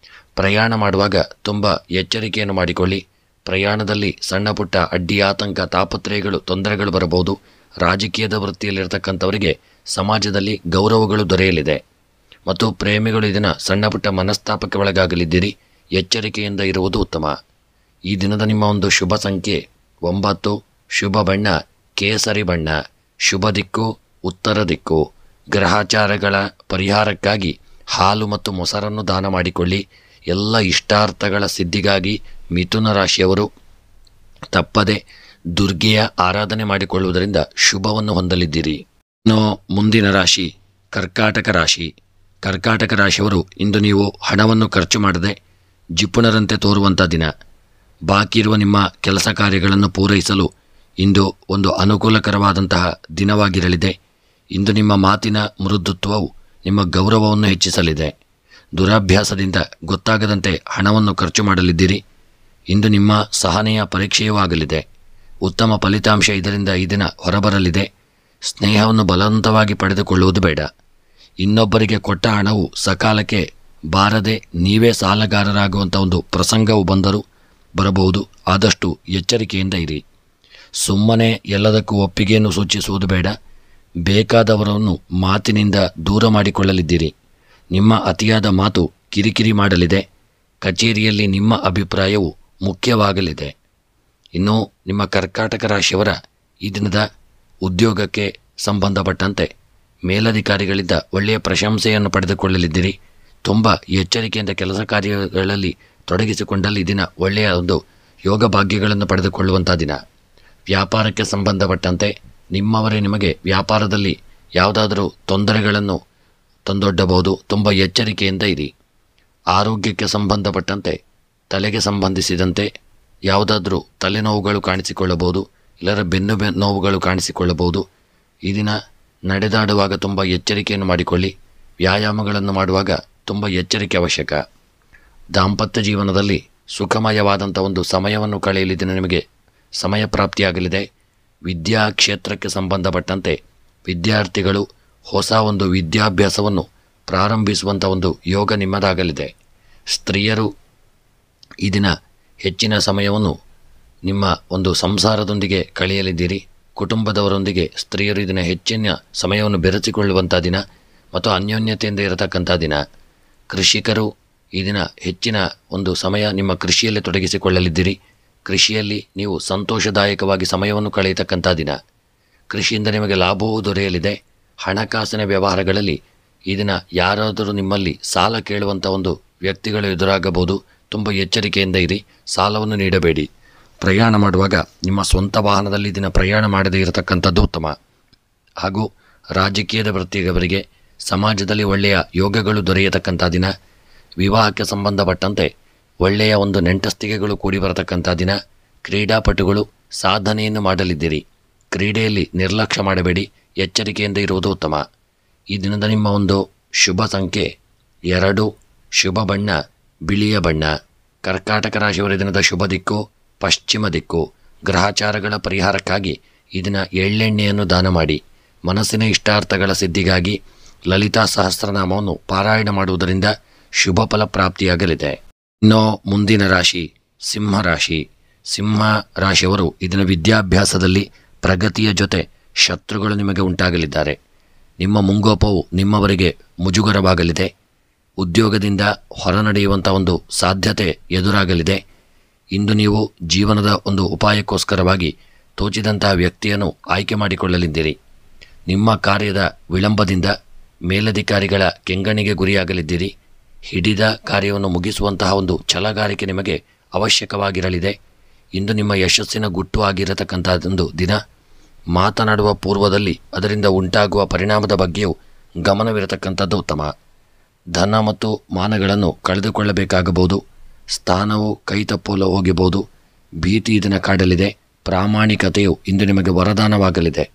S1: ಪ್ರಯಾಣ ಮಾಡುವಾಗ ತುಂಬ ಎಚ್ಚರಿಕೆಯನ್ನು ಮಾಡಿಕೊಳ್ಳಿ. ಪ್ರಯಾಣದಲ್ಲಿ ಸಣ್ಣ ಪುಟ್ಟ ಅಡ್ಡಿ, ಆತಂಕ, ತಾಪತ್ರಯಗಳು, ತೊಂದರೆಗಳು ಬರಬಹುದು. ರಾಜಕೀಯದ ವೃತ್ತಿಯಲ್ಲಿರ್ತಕ್ಕಂಥವರಿಗೆ ಸಮಾಜದಲ್ಲಿ ಗೌರವಗಳು ದೊರೆಯಲಿದೆ. ಮತ್ತು ಪ್ರೇಮಿಗಳು ಇದನ್ನು ಸಣ್ಣ ಪುಟ್ಟ ಮನಸ್ತಾಪಕ್ಕೆ ಒಳಗಾಗಲಿದ್ದೀರಿ. ಎಚ್ಚರಿಕೆಯಿಂದ ಇರುವುದು ಉತ್ತಮ. ಈ ದಿನದ ನಿಮ್ಮ ಒಂದು ಶುಭ ಸಂಖ್ಯೆ 9, ಶುಭ ಬಣ್ಣ ಕೇಸರಿ ಬಣ್ಣ, ಶುಭ ದಿಕ್ಕು ಉತ್ತರ ದಿಕ್ಕು. ಗ್ರಹಾಚಾರಗಳ ಪರಿಹಾರಕ್ಕಾಗಿ ಹಾಲು ಮತ್ತು ಮೊಸರನ್ನು ದಾನ ಮಾಡಿಕೊಳ್ಳಿ. ಎಲ್ಲ ಇಷ್ಟಾರ್ಥಗಳ ಸಿದ್ಧಿಗಾಗಿ ಮಿಥುನ ರಾಶಿಯವರು ತಪ್ಪದೆ ದುರ್ಗೆಯ ಆರಾಧನೆ ಮಾಡಿಕೊಳ್ಳುವುದರಿಂದ ಶುಭವನ್ನು ಹೊಂದಲಿದ್ದೀರಿ. ಇನ್ನು ಮುಂದಿನ ರಾಶಿ ಕರ್ಕಾಟಕ ರಾಶಿ. ಕರ್ಕಾಟಕ ರಾಶಿಯವರು ಇಂದು ನೀವು ಹಣವನ್ನು ಖರ್ಚು ಮಾಡದೆ ಜಿಪುಣರಂತೆ ತೋರುವಂಥ ದಿನ. ಬಾಕಿ ಇರುವ ನಿಮ್ಮ ಕೆಲಸ ಕಾರ್ಯಗಳನ್ನು ಪೂರೈಸಲು ಇಂದು ಒಂದು ಅನುಕೂಲಕರವಾದಂತಹ ದಿನವಾಗಿರಲಿದೆ. ಇಂದು ನಿಮ್ಮ ಮಾತಿನ ಮೃದುತ್ವವು ನಿಮ್ಮ ಗೌರವವನ್ನು ಹೆಚ್ಚಿಸಲಿದೆ. ದುರಾಭ್ಯಾಸದಿಂದ ಗೊತ್ತಾಗದಂತೆ ಹಣವನ್ನು ಖರ್ಚು ಮಾಡಲಿದ್ದೀರಿ. ಇಂದು ನಿಮ್ಮ ಸಹನೆಯ ಪರೀಕ್ಷೆಯೂ ಆಗಲಿದೆ. ಉತ್ತಮ ಫಲಿತಾಂಶ ಇದರಿಂದ ಈ ದಿನ ಹೊರಬರಲಿದೆ. ಸ್ನೇಹವನ್ನು ಬಲವಂತವಾಗಿ ಪಡೆದುಕೊಳ್ಳುವುದು ಬೇಡ. ಇನ್ನೊಬ್ಬರಿಗೆ ಕೊಟ್ಟ ಹಣವು ಸಕಾಲಕ್ಕೆ ಬಾರದೆ ನೀವೇ ಸಾಲಗಾರರಾಗುವಂಥ ಒಂದು ಪ್ರಸಂಗವು ಬರಬಹುದು. ಆದಷ್ಟು ಎಚ್ಚರಿಕೆಯಿಂದ ಇರಿ. ಸುಮ್ಮನೆ ಎಲ್ಲದಕ್ಕೂ ಒಪ್ಪಿಗೆಯನ್ನು ಸೂಚಿಸುವುದು ಬೇಡ. ಬೇಕಾದವರನ್ನು ಮಾತಿನಿಂದ ದೂರ ಮಾಡಿಕೊಳ್ಳಲಿದ್ದೀರಿ. ನಿಮ್ಮ ಅತಿಯಾದ ಮಾತು ಕಿರಿಕಿರಿ ಮಾಡಲಿದೆ. ಕಚೇರಿಯಲ್ಲಿ ನಿಮ್ಮ ಅಭಿಪ್ರಾಯವು ಮುಖ್ಯವಾಗಲಿದೆ. ಇನ್ನು ನಿಮ್ಮ ಕರ್ಕಾಟಕ ರಾಶಿಯವರ ಈ ದಿನದ ಉದ್ಯೋಗಕ್ಕೆ ಸಂಬಂಧಪಟ್ಟಂತೆ ಮೇಲಧಿಕಾರಿಗಳಿಂದ ಒಳ್ಳೆಯ ಪ್ರಶಂಸೆಯನ್ನು ಪಡೆದುಕೊಳ್ಳಲಿದ್ದೀರಿ. ತುಂಬ ಎಚ್ಚರಿಕೆಯಿಂದ ಕೆಲಸ ಕಾರ್ಯಗಳಲ್ಲಿ ತೊಡಗಿಸಿಕೊಂಡಲ್ಲಿ ಈ ದಿನ ಒಳ್ಳೆಯ ಒಂದು ಯೋಗ ಭಾಗ್ಯಗಳನ್ನು ಪಡೆದುಕೊಳ್ಳುವಂಥ ದಿನ. ವ್ಯಾಪಾರಕ್ಕೆ ಸಂಬಂಧಪಟ್ಟಂತೆ ನಿಮ್ಮವರೇ ನಿಮಗೆ ವ್ಯಾಪಾರದಲ್ಲಿ ಯಾವುದಾದರೂ ತೊಂದರೆಗಳನ್ನು ತಂದೊಡ್ಡಬಹುದು. ತುಂಬ ಎಚ್ಚರಿಕೆಯಿಂದ ಇರಿ. ಆರೋಗ್ಯಕ್ಕೆ ಸಂಬಂಧಪಟ್ಟಂತೆ ತಲೆಗೆ ಸಂಬಂಧಿಸಿದಂತೆ ಯಾವುದಾದ್ರೂ ತಲೆನೋವುಗಳು ಕಾಣಿಸಿಕೊಳ್ಳಬಹುದು, ಇಲ್ಲರ ಬೆನ್ನು ನೋವುಗಳು ಕಾಣಿಸಿಕೊಳ್ಳಬಹುದು. ಈ ದಿನ ನಡೆದಾಡುವಾಗ ತುಂಬ ಎಚ್ಚರಿಕೆಯನ್ನು ಮಾಡಿಕೊಳ್ಳಿ. ವ್ಯಾಯಾಮಗಳನ್ನು ಮಾಡುವಾಗ ತುಂಬ ಎಚ್ಚರಿಕೆ ಅವಶ್ಯಕ. ದಾಂಪತ್ಯ ಜೀವನದಲ್ಲಿ ಸುಖಮಯವಾದಂಥ ಒಂದು ಸಮಯವನ್ನು ಕಳೆಯಲಿ ದಿನ ನಿಮಗೆ ಸಮಯ ಪ್ರಾಪ್ತಿಯಾಗಲಿದೆ. ವಿದ್ಯಾ ಕ್ಷೇತ್ರಕ್ಕೆ ಸಂಬಂಧಪಟ್ಟಂತೆ ವಿದ್ಯಾರ್ಥಿಗಳು ಹೊಸ ಒಂದು ವಿದ್ಯಾಭ್ಯಾಸವನ್ನು ಪ್ರಾರಂಭಿಸುವಂಥ ಒಂದು ಯೋಗ ನಿಮ್ಮದಾಗಲಿದೆ. ಸ್ತ್ರೀಯರು ಈ ದಿನ ಹೆಚ್ಚಿನ ಸಮಯವನ್ನು ನಿಮ್ಮ ಒಂದು ಸಂಸಾರದೊಂದಿಗೆ ಕಳೆಯಲಿದ್ದೀರಿ. ಕುಟುಂಬದವರೊಂದಿಗೆ ಸ್ತ್ರೀಯರು ಇದನ್ನು ಹೆಚ್ಚಿನ ಸಮಯವನ್ನು ಬೆರೆಸಿಕೊಳ್ಳುವಂಥ ದಿನ ಮತ್ತು ಅನ್ಯೋನ್ಯತೆಯಿಂದ ಇರತಕ್ಕಂಥ ದಿನ. ಕೃಷಿಕರು ಈ ದಿನ ಹೆಚ್ಚಿನ ಒಂದು ಸಮಯ ನಿಮ್ಮ ಕೃಷಿಯಲ್ಲಿ ತೊಡಗಿಸಿಕೊಳ್ಳಲಿದ್ದೀರಿ. ಕೃಷಿಯಲ್ಲಿ ನೀವು ಸಂತೋಷದಾಯಕವಾಗಿ ಸಮಯವನ್ನು ಕಳೆಯತಕ್ಕಂಥ ದಿನ. ಕೃಷಿಯಿಂದ ನಿಮಗೆ ಲಾಭವೂ ದೊರೆಯಲಿದೆ. ಹಣಕಾಸಿನ ವ್ಯವಹಾರಗಳಲ್ಲಿ ಈ ದಿನ ಯಾರಾದರೂ ನಿಮ್ಮಲ್ಲಿ ಸಾಲ ಕೇಳುವಂಥ ಒಂದು ವ್ಯಕ್ತಿಗಳು ಎದುರಾಗಬಹುದು. ತುಂಬ ಎಚ್ಚರಿಕೆಯಿಂದ ಇರಿ. ಸಾಲವನ್ನು ನೀಡಬೇಡಿ. ಪ್ರಯಾಣ ಮಾಡುವಾಗ ನಿಮ್ಮ ಸ್ವಂತ ವಾಹನದಲ್ಲಿ ದಿನ ಪ್ರಯಾಣ ಮಾಡದೇ ಇರತಕ್ಕಂಥದ್ದು ಉತ್ತಮ. ಹಾಗೂ ರಾಜಕೀಯದ ವೃತ್ತಿಯವರಿಗೆ ಸಮಾಜದಲ್ಲಿ ಒಳ್ಳೆಯ ಯೋಗಗಳು ದೊರೆಯತಕ್ಕಂಥ ದಿನ. ವಿವಾಹಕ್ಕೆ ಸಂಬಂಧಪಟ್ಟಂತೆ ಒಳ್ಳೆಯ ಒಂದು ನೆಂಟಸ್ತಿಕೆಗಳು ಕೂಡಿ ಬರತಕ್ಕಂಥ ದಿನ. ಕ್ರೀಡಾಪಟುಗಳು ಸಾಧನೆಯನ್ನು ಮಾಡಲಿದ್ದೀರಿ. ಕ್ರೀಡೆಯಲ್ಲಿ ನಿರ್ಲಕ್ಷ್ಯ ಮಾಡಬೇಡಿ. ಎಚ್ಚರಿಕೆಯಿಂದ ಇರುವುದು ಉತ್ತಮ. ಈ ದಿನದ ನಿಮ್ಮ ಒಂದು ಶುಭ ಸಂಖ್ಯೆ 2, ಶುಭ ಬಣ್ಣ ಬಿಳಿಯ ಬಣ್ಣ. ಕರ್ಕಾಟಕ ರಾಶಿಯವರ ದಿನದ ಶುಭ ದಿಕ್ಕು ಪಶ್ಚಿಮ ದಿಕ್ಕು. ಗ್ರಹಚಾರಗಳ ಪರಿಹಾರಕ್ಕಾಗಿ ಈ ದಿನ ಎಳ್ಳೆಣ್ಣೆಯನ್ನು ದಾನ ಮಾಡಿ. ಮನಸ್ಸಿನ ಇಷ್ಟಾರ್ಥಗಳ ಸಿದ್ಧಿಗಾಗಿ ಲಲಿತಾ ಸಹಸ್ರನಾಮವನ್ನು ಪಾರಾಯಣ ಮಾಡುವುದರಿಂದ ಶುಭ ಫಲ ಪ್ರಾಪ್ತಿಯಾಗಲಿದೆ. ಇನ್ನು ಮುಂದಿನ ರಾಶಿ ಸಿಂಹ ರಾಶಿ. ಸಿಂಹ ರಾಶಿಯವರು ಇದನ್ನು ವಿದ್ಯಾಭ್ಯಾಸದಲ್ಲಿ ಪ್ರಗತಿಯ ಜೊತೆ ಶತ್ರುಗಳು ನಿಮಗೆ ಉಂಟಾಗಲಿದ್ದಾರೆ. ನಿಮ್ಮ ಮುಂಗೋಪವು ನಿಮ್ಮವರಿಗೆ ಮುಜುಗರವಾಗಲಿದೆ. ಉದ್ಯೋಗದಿಂದ ಹೊರನಡೆಯುವಂಥ ಒಂದು ಸಾಧ್ಯತೆ ಎದುರಾಗಲಿದೆ. ಇಂದು ನೀವು ಜೀವನದ ಒಂದು ಉಪಾಯಕ್ಕೋಸ್ಕರವಾಗಿ ತೋಚಿದಂತಹ ವ್ಯಕ್ತಿಯನ್ನು ಆಯ್ಕೆ ಮಾಡಿಕೊಳ್ಳಲಿದ್ದೀರಿ. ನಿಮ್ಮ ಕಾರ್ಯದ ವಿಳಂಬದಿಂದ ಮೇಲಧಿಕಾರಿಗಳ ಕೆಂಗಣಿಗೆ ಗುರಿಯಾಗಲಿದ್ದೀರಿ. ಹಿಡಿದ ಕಾರ್ಯವನ್ನು ಮುಗಿಸುವಂತಹ ಒಂದು ಛಲಗಾರಿಕೆ ನಿಮಗೆ ಅವಶ್ಯಕವಾಗಿರಲಿದೆ. ಇಂದು ನಿಮ್ಮ ಯಶಸ್ಸಿನ ಗುಟ್ಟು ಆಗಿರತಕ್ಕಂಥದ್ದೊಂದು ದಿನ. ಮಾತನಾಡುವ ಪೂರ್ವದಲ್ಲಿ ಅದರಿಂದ ಉಂಟಾಗುವ ಪರಿಣಾಮದ ಬಗ್ಗೆಯೂ ಗಮನವಿರತಕ್ಕಂಥದ್ದು ಉತ್ತಮ. ಧನ ಮತ್ತು ಮಾನಗಳನ್ನು ಕಳೆದುಕೊಳ್ಳಬೇಕಾಗಬಹುದು. ಸ್ಥಾನವು ಕೈತಪ್ಪಲು ಹೋಗಬಹುದು. ಭೀತಿ ಇದನ್ನು ಕಾಡಲಿದೆ. ಪ್ರಾಮಾಣಿಕತೆಯು ಇಂದು ನಿಮಗೆ ವರದಾನವಾಗಲಿದೆ.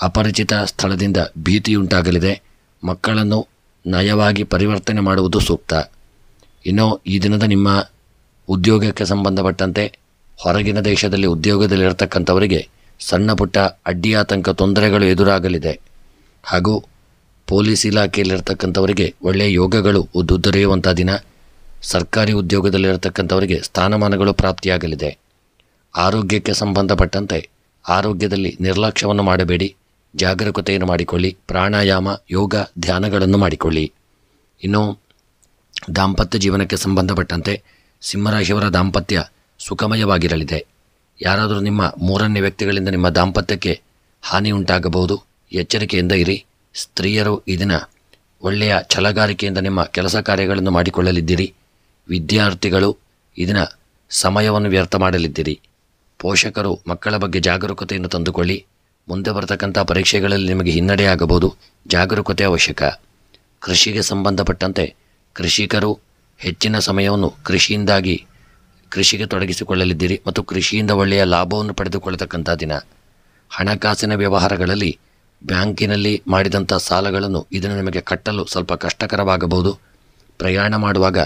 S1: ಅಪರಿಚಿತ ಸ್ಥಳದಿಂದ ಭೀತಿಯುಂಟಾಗಲಿದೆ. ಮಕ್ಕಳನ್ನು ನಯವಾಗಿ ಪರಿವರ್ತನೆ ಮಾಡುವುದು ಸೂಕ್ತ. ಇನ್ನು ಈ ದಿನದ ನಿಮ್ಮ ಉದ್ಯೋಗಕ್ಕೆ ಸಂಬಂಧಪಟ್ಟಂತೆ ಹೊರಗಿನ ದೇಶದಲ್ಲಿ ಉದ್ಯೋಗದಲ್ಲಿರತಕ್ಕಂಥವರಿಗೆ ಸಣ್ಣ ಪುಟ್ಟ ಅಡ್ಡಿಯಾತಂಕ ತೊಂದರೆಗಳು ಎದುರಾಗಲಿದೆ. ಹಾಗೂ ಪೊಲೀಸ್ ಇಲಾಖೆಯಲ್ಲಿರ್ತಕ್ಕಂಥವರಿಗೆ ಒಳ್ಳೆಯ ಯೋಗಗಳು ದೊರೆಯುವಂಥ ದಿನ. ಸರ್ಕಾರಿ ಉದ್ಯೋಗದಲ್ಲಿರತಕ್ಕಂಥವರಿಗೆ ಸ್ಥಾನಮಾನಗಳು ಪ್ರಾಪ್ತಿಯಾಗಲಿದೆ. ಆರೋಗ್ಯಕ್ಕೆ ಸಂಬಂಧಪಟ್ಟಂತೆ ಆರೋಗ್ಯದಲ್ಲಿ ನಿರ್ಲಕ್ಷ್ಯವನ್ನು ಮಾಡಬೇಡಿ. ಜಾಗರೂಕತೆಯನ್ನು ಮಾಡಿಕೊಳ್ಳಿ. ಪ್ರಾಣಾಯಾಮ, ಯೋಗ, ಧ್ಯಾನಗಳನ್ನು ಮಾಡಿಕೊಳ್ಳಿ. ಇನ್ನು ದಾಂಪತ್ಯ ಜೀವನಕ್ಕೆ ಸಂಬಂಧಪಟ್ಟಂತೆ ಸಿಂಹರಾಶಿಯವರ ದಾಂಪತ್ಯ ಸುಖಮಯವಾಗಿರಲಿದೆ. ಯಾರಾದರೂ ನಿಮ್ಮ ಮೂರನೇ ವ್ಯಕ್ತಿಗಳಿಂದ ನಿಮ್ಮ ದಾಂಪತ್ಯಕ್ಕೆ ಹಾನಿ ಉಂಟಾಗಬಹುದು. ಎಚ್ಚರಿಕೆಯಿಂದ ಇರಿ. ಸ್ತ್ರೀಯರು ಈ ದಿನ ಒಳ್ಳೆಯ ಛಲಗಾರಿಕೆಯಿಂದ ನಿಮ್ಮ ಕೆಲಸ ಕಾರ್ಯಗಳನ್ನು ಮಾಡಿಕೊಳ್ಳಲಿದ್ದೀರಿ. ವಿದ್ಯಾರ್ಥಿಗಳು ಈ ದಿನ ಸಮಯವನ್ನು ವ್ಯರ್ಥ ಮಾಡಲಿದ್ದೀರಿ. ಪೋಷಕರು ಮಕ್ಕಳ ಬಗ್ಗೆ ಜಾಗರೂಕತೆಯನ್ನು ತಂದುಕೊಳ್ಳಿ. ಮುಂದೆ ಬರತಕ್ಕಂಥ ಪರೀಕ್ಷೆಗಳಲ್ಲಿ ನಿಮಗೆ ಹಿನ್ನಡೆಯಾಗಬಹುದು. ಜಾಗರೂಕತೆ ಅವಶ್ಯಕ. ಕೃಷಿಗೆ ಸಂಬಂಧಪಟ್ಟಂತೆ ಕೃಷಿಕರು ಹೆಚ್ಚಿನ ಸಮಯವನ್ನು ಕೃಷಿಗೆ ತೊಡಗಿಸಿಕೊಳ್ಳಲಿದ್ದೀರಿ ಮತ್ತು ಕೃಷಿಯಿಂದ ಒಳ್ಳೆಯ ಲಾಭವನ್ನು ಪಡೆದುಕೊಳ್ಳತಕ್ಕಂಥ ದಿನ. ಹಣಕಾಸಿನ ವ್ಯವಹಾರಗಳಲ್ಲಿ ಬ್ಯಾಂಕಿನಲ್ಲಿ ಮಾಡಿದಂಥ ಸಾಲಗಳನ್ನು ಇದನ್ನು ನಿಮಗೆ ಕಟ್ಟಲು ಸ್ವಲ್ಪ ಕಷ್ಟಕರವಾಗಬಹುದು. ಪ್ರಯಾಣ ಮಾಡುವಾಗ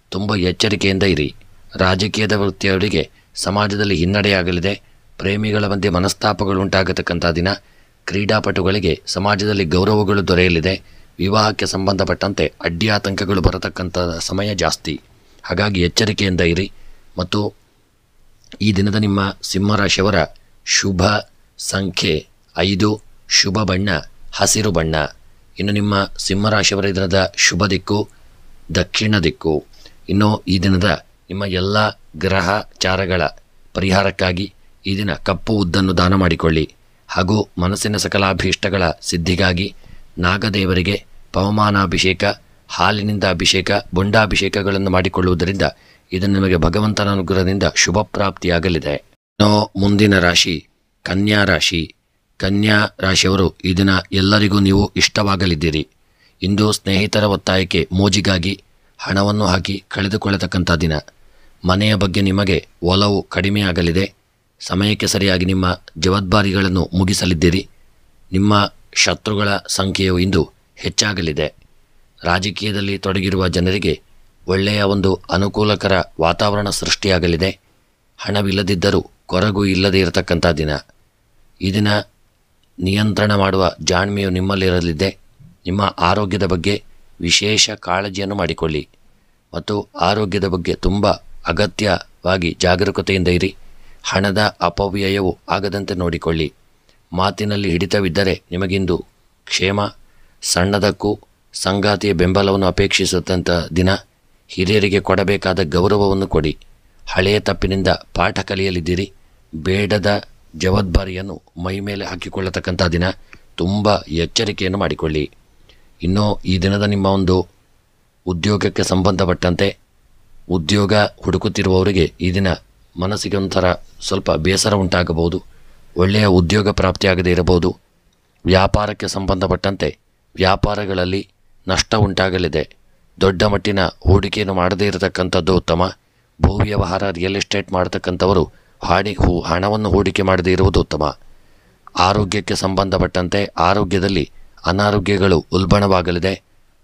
S1: ತುಂಬ ಎಚ್ಚರಿಕೆಯಿಂದ ಇರಿ. ರಾಜಕೀಯದ ವೃತ್ತಿಯವರಿಗೆ ಸಮಾಜದಲ್ಲಿ ಹಿನ್ನಡೆಯಾಗಲಿದೆ. ಪ್ರೇಮಿಗಳ ಮಧ್ಯೆ ಮನಸ್ತಾಪಗಳು ಉಂಟಾಗತಕ್ಕಂಥ ದಿನ. ಕ್ರೀಡಾಪಟುಗಳಿಗೆ ಸಮಾಜದಲ್ಲಿ ಗೌರವಗಳು ದೊರೆಯಲಿದೆ. ವಿವಾಹಕ್ಕೆ ಸಂಬಂಧಪಟ್ಟಂತೆ ಅಡ್ಡಿ ಆತಂಕಗಳು ಬರತಕ್ಕಂಥ ಸಮಯ ಜಾಸ್ತಿ. ಹಾಗಾಗಿ ಎಚ್ಚರಿಕೆಯಿಂದ ಇರಿ. ಮತ್ತು ಈ ದಿನದ ನಿಮ್ಮ ಸಿಂಹರಾಶಿಯವರ ಶುಭ ಸಂಖ್ಯೆ 5, ಶುಭ ಬಣ್ಣ ಹಸಿರು ಬಣ್ಣ. ಇನ್ನು ನಿಮ್ಮ ಸಿಂಹರಾಶಿಯವರ ಈ ದಿನದ ಶುಭ ದಿಕ್ಕು ದಕ್ಷಿಣ ದಿಕ್ಕು. ಇನ್ನು ಈ ದಿನದ ನಿಮ್ಮ ಎಲ್ಲ ಗ್ರಹಚಾರಗಳ ಪರಿಹಾರಕ್ಕಾಗಿ ಈ ದಿನ ಕಪ್ಪು ಉದ್ದನ್ನು ದಾನ ಮಾಡಿಕೊಳ್ಳಿ. ಹಾಗೂ ಮನಸ್ಸಿನ ಸಕಲಾಭೀಷ್ಟಗಳ ಸಿದ್ಧಿಗಾಗಿ ನಾಗದೇವರಿಗೆ ಪವಮಾನಾಭಿಷೇಕ, ಹಾಲಿನಿಂದ ಅಭಿಷೇಕ, ಬೊಂಡಾಭಿಷೇಕಗಳನ್ನು ಮಾಡಿಕೊಳ್ಳುವುದರಿಂದ ಇದು ನಿಮಗೆ ಭಗವಂತನ ಅನುಗ್ರಹದಿಂದ ಶುಭ ಪ್ರಾಪ್ತಿಯಾಗಲಿದೆ. ಇನ್ನು ಮುಂದಿನ ರಾಶಿ ಕನ್ಯಾ ರಾಶಿ. ಕನ್ಯಾ ರಾಶಿಯವರು ಈ ದಿನ ಎಲ್ಲರಿಗೂ ನೀವು ಇಷ್ಟವಾಗಲಿದ್ದೀರಿ. ಇಂದು ಸ್ನೇಹಿತರ ಒತ್ತಾಯಕ್ಕೆ ಮೋಜಿಗಾಗಿ ಹಣವನ್ನು ಹಾಕಿ ಕಳೆದುಕೊಳ್ಳತಕ್ಕಂಥ ದಿನ. ಮನೆಯ ಬಗ್ಗೆ ನಿಮಗೆ ಒಲವು ಕಡಿಮೆಯಾಗಲಿದೆ. ಸಮಯಕ್ಕೆ ಸರಿಯಾಗಿ ನಿಮ್ಮ ಜವಾಬ್ದಾರಿಗಳನ್ನು ಮುಗಿಸಲಿದ್ದೀರಿ. ನಿಮ್ಮ ಶತ್ರುಗಳ ಸಂಖ್ಯೆಯು ಇಂದು ಹೆಚ್ಚಾಗಲಿದೆ. ರಾಜಕೀಯದಲ್ಲಿ ತೊಡಗಿರುವ ಜನರಿಗೆ ಒಳ್ಳೆಯ ಒಂದು ಅನುಕೂಲಕರ ವಾತಾವರಣ ಸೃಷ್ಟಿಯಾಗಲಿದೆ. ಹಣವಿಲ್ಲದಿದ್ದರೂ ಕೊರಗು ಇಲ್ಲದೇ ಇರತಕ್ಕಂಥ ದಿನ. ಈ ದಿನ ನಿಯಂತ್ರಣ ಮಾಡುವ ಜಾಣ್ಮೆಯು ನಿಮ್ಮಲ್ಲಿರಲಿದೆ. ನಿಮ್ಮ ಆರೋಗ್ಯದ ಬಗ್ಗೆ ವಿಶೇಷ ಕಾಳಜಿಯನ್ನು ಮಾಡಿಕೊಳ್ಳಿ ಮತ್ತು ಆರೋಗ್ಯದ ಬಗ್ಗೆ ತುಂಬ ಅಗತ್ಯವಾಗಿ ಜಾಗರೂಕತೆಯಿಂದ ಇರಿ. ಹಣದ ಅಪವ್ಯಯವು ಆಗದಂತೆ ನೋಡಿಕೊಳ್ಳಿ. ಮಾತಿನಲ್ಲಿ ಹಿಡಿತವಿದ್ದರೆ ನಿಮಗಿಂದು ಕ್ಷೇಮ. ಸಣ್ಣದಕ್ಕೂ ಸಂಗಾತಿಯ ಬೆಂಬಲವನ್ನು ಅಪೇಕ್ಷಿಸುತ್ತಂಥ ದಿನ. ಹಿರಿಯರಿಗೆ ಕೊಡಬೇಕಾದ ಗೌರವವನ್ನು ಕೊಡಿ. ಹಳೆಯ ತಪ್ಪಿನಿಂದ ಪಾಠ ಕಲಿಯಲಿದ್ದೀರಿ. ಬೇಡದ ಜವಾಬ್ದಾರಿಯನ್ನು ಮೈ ಮೇಲೆ ಹಾಕಿಕೊಳ್ಳತಕ್ಕಂಥ ದಿನ. ತುಂಬ ಎಚ್ಚರಿಕೆಯನ್ನು ಮಾಡಿಕೊಳ್ಳಿ. ಇನ್ನು ಈ ದಿನದ ನಿಮ್ಮ ಒಂದು ಉದ್ಯೋಗಕ್ಕೆ ಸಂಬಂಧಪಟ್ಟಂತೆ ಉದ್ಯೋಗ ಹುಡುಕುತ್ತಿರುವವರಿಗೆ ಈ ದಿನ ಮನಸ್ಸಿಗೆ ಒಂಥರ ಸ್ವಲ್ಪ ಬೇಸರ ಉಂಟಾಗಬಹುದು. ಒಳ್ಳೆಯ ಉದ್ಯೋಗ ಪ್ರಾಪ್ತಿಯಾಗದೇ ಇರಬಹುದು. ವ್ಯಾಪಾರಕ್ಕೆ ಸಂಬಂಧಪಟ್ಟಂತೆ ವ್ಯಾಪಾರಗಳಲ್ಲಿ ನಷ್ಟ ಉಂಟಾಗಲಿದೆ. ದೊಡ್ಡ ಮಟ್ಟಿನ ಹೂಡಿಕೆಯನ್ನು ಮಾಡದೇ ಇರತಕ್ಕಂಥದ್ದು ಉತ್ತಮ. ಭೂ ವ್ಯವಹಾರ, ರಿಯಲ್ ಎಸ್ಟೇಟ್ ಮಾಡತಕ್ಕಂಥವರು ಹಣವನ್ನು ಹೂಡಿಕೆ ಮಾಡದೇ ಇರುವುದು ಉತ್ತಮ. ಆರೋಗ್ಯಕ್ಕೆ ಸಂಬಂಧಪಟ್ಟಂತೆ ಆರೋಗ್ಯದಲ್ಲಿ ಅನಾರೋಗ್ಯಗಳು ಉಲ್ಬಣವಾಗಲಿದೆ.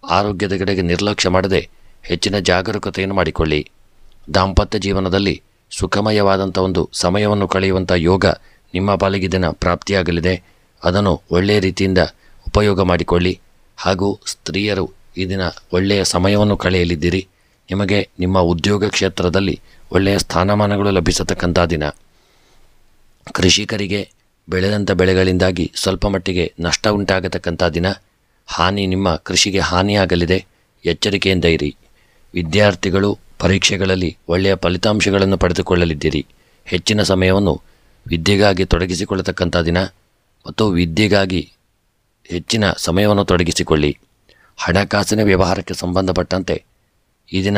S1: ಆರೋಗ್ಯದ ಕಡೆಗೆ ನಿರ್ಲಕ್ಷ್ಯ ಮಾಡದೆ ಹೆಚ್ಚಿನ ಜಾಗರೂಕತೆಯನ್ನು ಮಾಡಿಕೊಳ್ಳಿ. ದಾಂಪತ್ಯ ಜೀವನದಲ್ಲಿ ಸುಖಮಯವಾದಂಥ ಒಂದು ಸಮಯವನ್ನು ಕಳೆಯುವಂಥ ಯೋಗ ನಿಮ್ಮ ಪಾಲಿಗೆ ದಿನ ಪ್ರಾಪ್ತಿಯಾಗಲಿದೆ. ಅದನ್ನು ಒಳ್ಳೆಯ ರೀತಿಯಿಂದ ಉಪಯೋಗ ಮಾಡಿಕೊಳ್ಳಿ. ಹಾಗೂ ಸ್ತ್ರೀಯರು ಈ ದಿನ ಒಳ್ಳೆಯ ಸಮಯವನ್ನು ಕಳೆಯಲಿದ್ದೀರಿ. ನಿಮಗೆ ನಿಮ್ಮ ಉದ್ಯೋಗ ಕ್ಷೇತ್ರದಲ್ಲಿ ಒಳ್ಳೆಯ ಸ್ಥಾನಮಾನಗಳು ಲಭಿಸತಕ್ಕಂಥ ದಿನ. ಕೃಷಿಕರಿಗೆ ಬೆಳೆದಂಥ ಬೆಳೆಗಳಿಂದಾಗಿ ಸ್ವಲ್ಪ ಮಟ್ಟಿಗೆ ನಷ್ಟ ಉಂಟಾಗತಕ್ಕಂಥ ದಿನ. ನಿಮ್ಮ ಕೃಷಿಗೆ ಹಾನಿಯಾಗಲಿದೆ. ಎಚ್ಚರಿಕೆಯಿಂದ ಇರಿ. ವಿದ್ಯಾರ್ಥಿಗಳು ಪರೀಕ್ಷೆಗಳಲ್ಲಿ ಒಳ್ಳೆಯ ಫಲಿತಾಂಶಗಳನ್ನು ಪಡೆದುಕೊಳ್ಳಲಿದ್ದೀರಿ. ಹೆಚ್ಚಿನ ಸಮಯವನ್ನು ವಿದ್ಯೆಗಾಗಿ ತೊಡಗಿಸಿಕೊಳ್ಳತಕ್ಕಂಥ ದಿನ ಮತ್ತು ವಿದ್ಯೆಗಾಗಿ ಹೆಚ್ಚಿನ ಸಮಯವನ್ನು ತೊಡಗಿಸಿಕೊಳ್ಳಿ. ಹಣಕಾಸಿನ ವ್ಯವಹಾರಕ್ಕೆ ಸಂಬಂಧಪಟ್ಟಂತೆ ಈ ದಿನ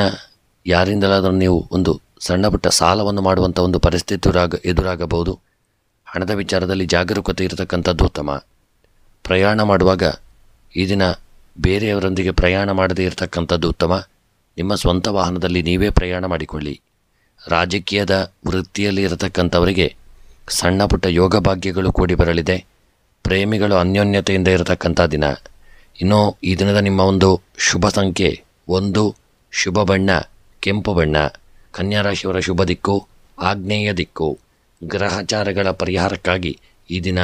S1: ಯಾರಿಂದಲಾದರೂ ನೀವು ಒಂದು ಸಣ್ಣ ಪುಟ್ಟ ಸಾಲವನ್ನು ಮಾಡುವಂಥ ಒಂದು ಪರಿಸ್ಥಿತಿ ಎದುರಾಗಬಹುದು. ಹಣದ ವಿಚಾರದಲ್ಲಿ ಜಾಗರೂಕತೆ ಇರತಕ್ಕಂಥದ್ದು ಉತ್ತಮ. ಪ್ರಯಾಣ ಮಾಡುವಾಗ ಈ ದಿನ ಬೇರೆಯವರೊಂದಿಗೆ ಪ್ರಯಾಣ ಮಾಡದೇ ಇರತಕ್ಕಂಥದ್ದು ಉತ್ತಮ. ನಿಮ್ಮ ಸ್ವಂತ ವಾಹನದಲ್ಲಿ ನೀವೇ ಪ್ರಯಾಣ ಮಾಡಿಕೊಳ್ಳಿ. ರಾಜಕೀಯದ ವೃತ್ತಿಯಲ್ಲಿ ಇರತಕ್ಕಂಥವರಿಗೆ ಸಣ್ಣ ಪುಟ್ಟ ಯೋಗ ಭಾಗ್ಯಗಳು ಕೂಡಿ ಬರಲಿದೆ. ಪ್ರೇಮಿಗಳು ಅನ್ಯೋನ್ಯತೆಯಿಂದ ಇರತಕ್ಕಂಥ ದಿನ. ಇನ್ನು ಈ ದಿನದ ನಿಮ್ಮ ಒಂದು ಶುಭ ಸಂಖ್ಯೆ 1, ಶುಭ ಬಣ್ಣ ಕೆಂಪು ಬಣ್ಣ. ಕನ್ಯಾ ರಾಶಿಯವರ ಶುಭ ದಿಕ್ಕು ಆಗ್ನೇಯ ದಿಕ್ಕು. ಗ್ರಹಚಾರಗಳ ಪರಿಹಾರಕ್ಕಾಗಿ ಈ ದಿನ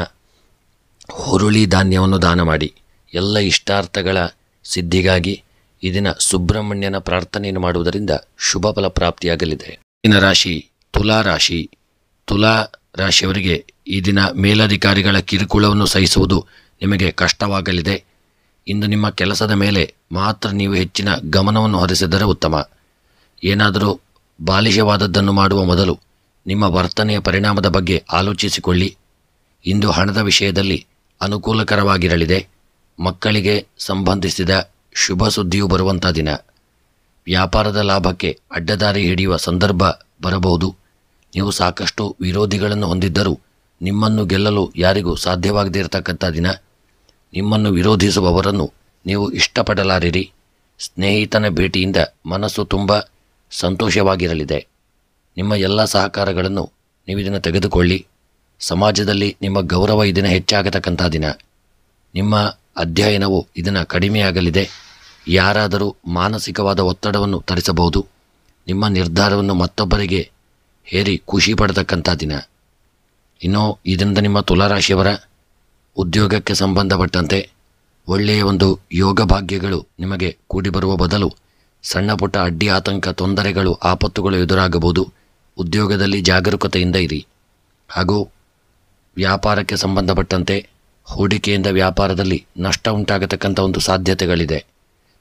S1: ಹುರುಳಿ ಧಾನ್ಯವನ್ನು ದಾನ ಮಾಡಿ. ಎಲ್ಲ ಇಷ್ಟಾರ್ಥಗಳ ಸಿದ್ಧಿಗಾಗಿ ಈ ದಿನ ಸುಬ್ರಹ್ಮಣ್ಯನ ಪ್ರಾರ್ಥನೆಯನ್ನು ಮಾಡುವುದರಿಂದ ಶುಭ ಫಲ ಪ್ರಾಪ್ತಿಯಾಗಲಿದೆ. ಇನ್ನು ರಾಶಿ ತುಲಾ ರಾಶಿ. ತುಲಾ ರಾಶಿಯವರಿಗೆ ಈ ದಿನ ಮೇಲಧಿಕಾರಿಗಳ ಕಿರುಕುಳವನ್ನು ಸಹಿಸುವುದು ನಿಮಗೆ ಕಷ್ಟವಾಗಲಿದೆ. ಇಂದು ನಿಮ್ಮ ಕೆಲಸದ ಮೇಲೆ ಮಾತ್ರ ನೀವು ಹೆಚ್ಚಿನ ಗಮನವನ್ನು ಹರಿಸಿದರೆ ಉತ್ತಮ. ಏನಾದರೂ ಬಾಲಿಶವಾದದ್ದನ್ನು ಮಾಡುವ ಮೊದಲು ನಿಮ್ಮ ವರ್ತನೆಯ ಪರಿಣಾಮದ ಬಗ್ಗೆ ಆಲೋಚಿಸಿಕೊಳ್ಳಿ. ಇಂದು ಹಣದ ವಿಷಯದಲ್ಲಿ ಅನುಕೂಲಕರವಾಗಿರಲಿದೆ. ಮಕ್ಕಳಿಗೆ ಸಂಬಂಧಿಸಿದ ಶುಭ ಸುದ್ದಿಯು ಬರುವಂಥ ದಿನ. ವ್ಯಾಪಾರದ ಲಾಭಕ್ಕೆ ಅಡ್ಡದಾರಿ ಹಿಡಿಯುವ ಸಂದರ್ಭ ಬರಬಹುದು. ನೀವು ಸಾಕಷ್ಟು ವಿರೋಧಿಗಳನ್ನು ಹೊಂದಿದ್ದರೂ ನಿಮ್ಮನ್ನು ಗೆಲ್ಲಲು ಯಾರಿಗೂ ಸಾಧ್ಯವಾಗದೇ ಇರತಕ್ಕಂಥ ದಿನ. ನಿಮ್ಮನ್ನು ವಿರೋಧಿಸುವವರನ್ನು ನೀವು ಇಷ್ಟಪಡಲಾರಿರಿ. ಸ್ನೇಹಿತನ ಭೇಟಿಯಿಂದ ಮನಸ್ಸು ತುಂಬ ಸಂತೋಷವಾಗಿರಲಿದೆ. ನಿಮ್ಮ ಎಲ್ಲ ಸಹಕಾರಗಳನ್ನು ನೀವು ಇದನ್ನು ತೆಗೆದುಕೊಳ್ಳಿ. ಸಮಾಜದಲ್ಲಿ ನಿಮ್ಮ ಗೌರವ ಇದನ್ನು ಹೆಚ್ಚಾಗತಕ್ಕಂಥ ದಿನ. ನಿಮ್ಮ ಅಧ್ಯಯನವು ಇದನ್ನು ಕಡಿಮೆಯಾಗಲಿದೆ. ಯಾರಾದರೂ ಮಾನಸಿಕವಾದ ಒತ್ತಡವನ್ನು ತರಿಸಬಹುದು. ನಿಮ್ಮ ನಿರ್ಧಾರವನ್ನು ಮತ್ತೊಬ್ಬರಿಗೆ ಹೇರಿ ಖುಷಿ ಪಡತಕ್ಕಂಥ ದಿನ. ಇನ್ನು ಇದರಿಂದ ನಿಮ್ಮ ತುಲಾರಾಶಿಯವರ ಉದ್ಯೋಗಕ್ಕೆ ಸಂಬಂಧಪಟ್ಟಂತೆ ಒಳ್ಳೆಯ ಒಂದು ಯೋಗ ಭಾಗ್ಯಗಳು ನಿಮಗೆ ಕೂಡಿ ಬರುವ ಬದಲು ಸಣ್ಣ ಪುಟ್ಟ ಅಡ್ಡಿ ಆತಂಕ ತೊಂದರೆಗಳು ಆಪತ್ತುಗಳು ಎದುರಾಗಬಹುದು. ಉದ್ಯೋಗದಲ್ಲಿ ಜಾಗರೂಕತೆಯಿಂದ ಇರಿ. ಹಾಗೂ ವ್ಯಾಪಾರಕ್ಕೆ ಸಂಬಂಧಪಟ್ಟಂತೆ ಹೂಡಿಕೆಯಿಂದ ವ್ಯಾಪಾರದಲ್ಲಿ ನಷ್ಟ ಉಂಟಾಗತಕ್ಕಂಥ ಒಂದು ಸಾಧ್ಯತೆಗಳಿದೆ.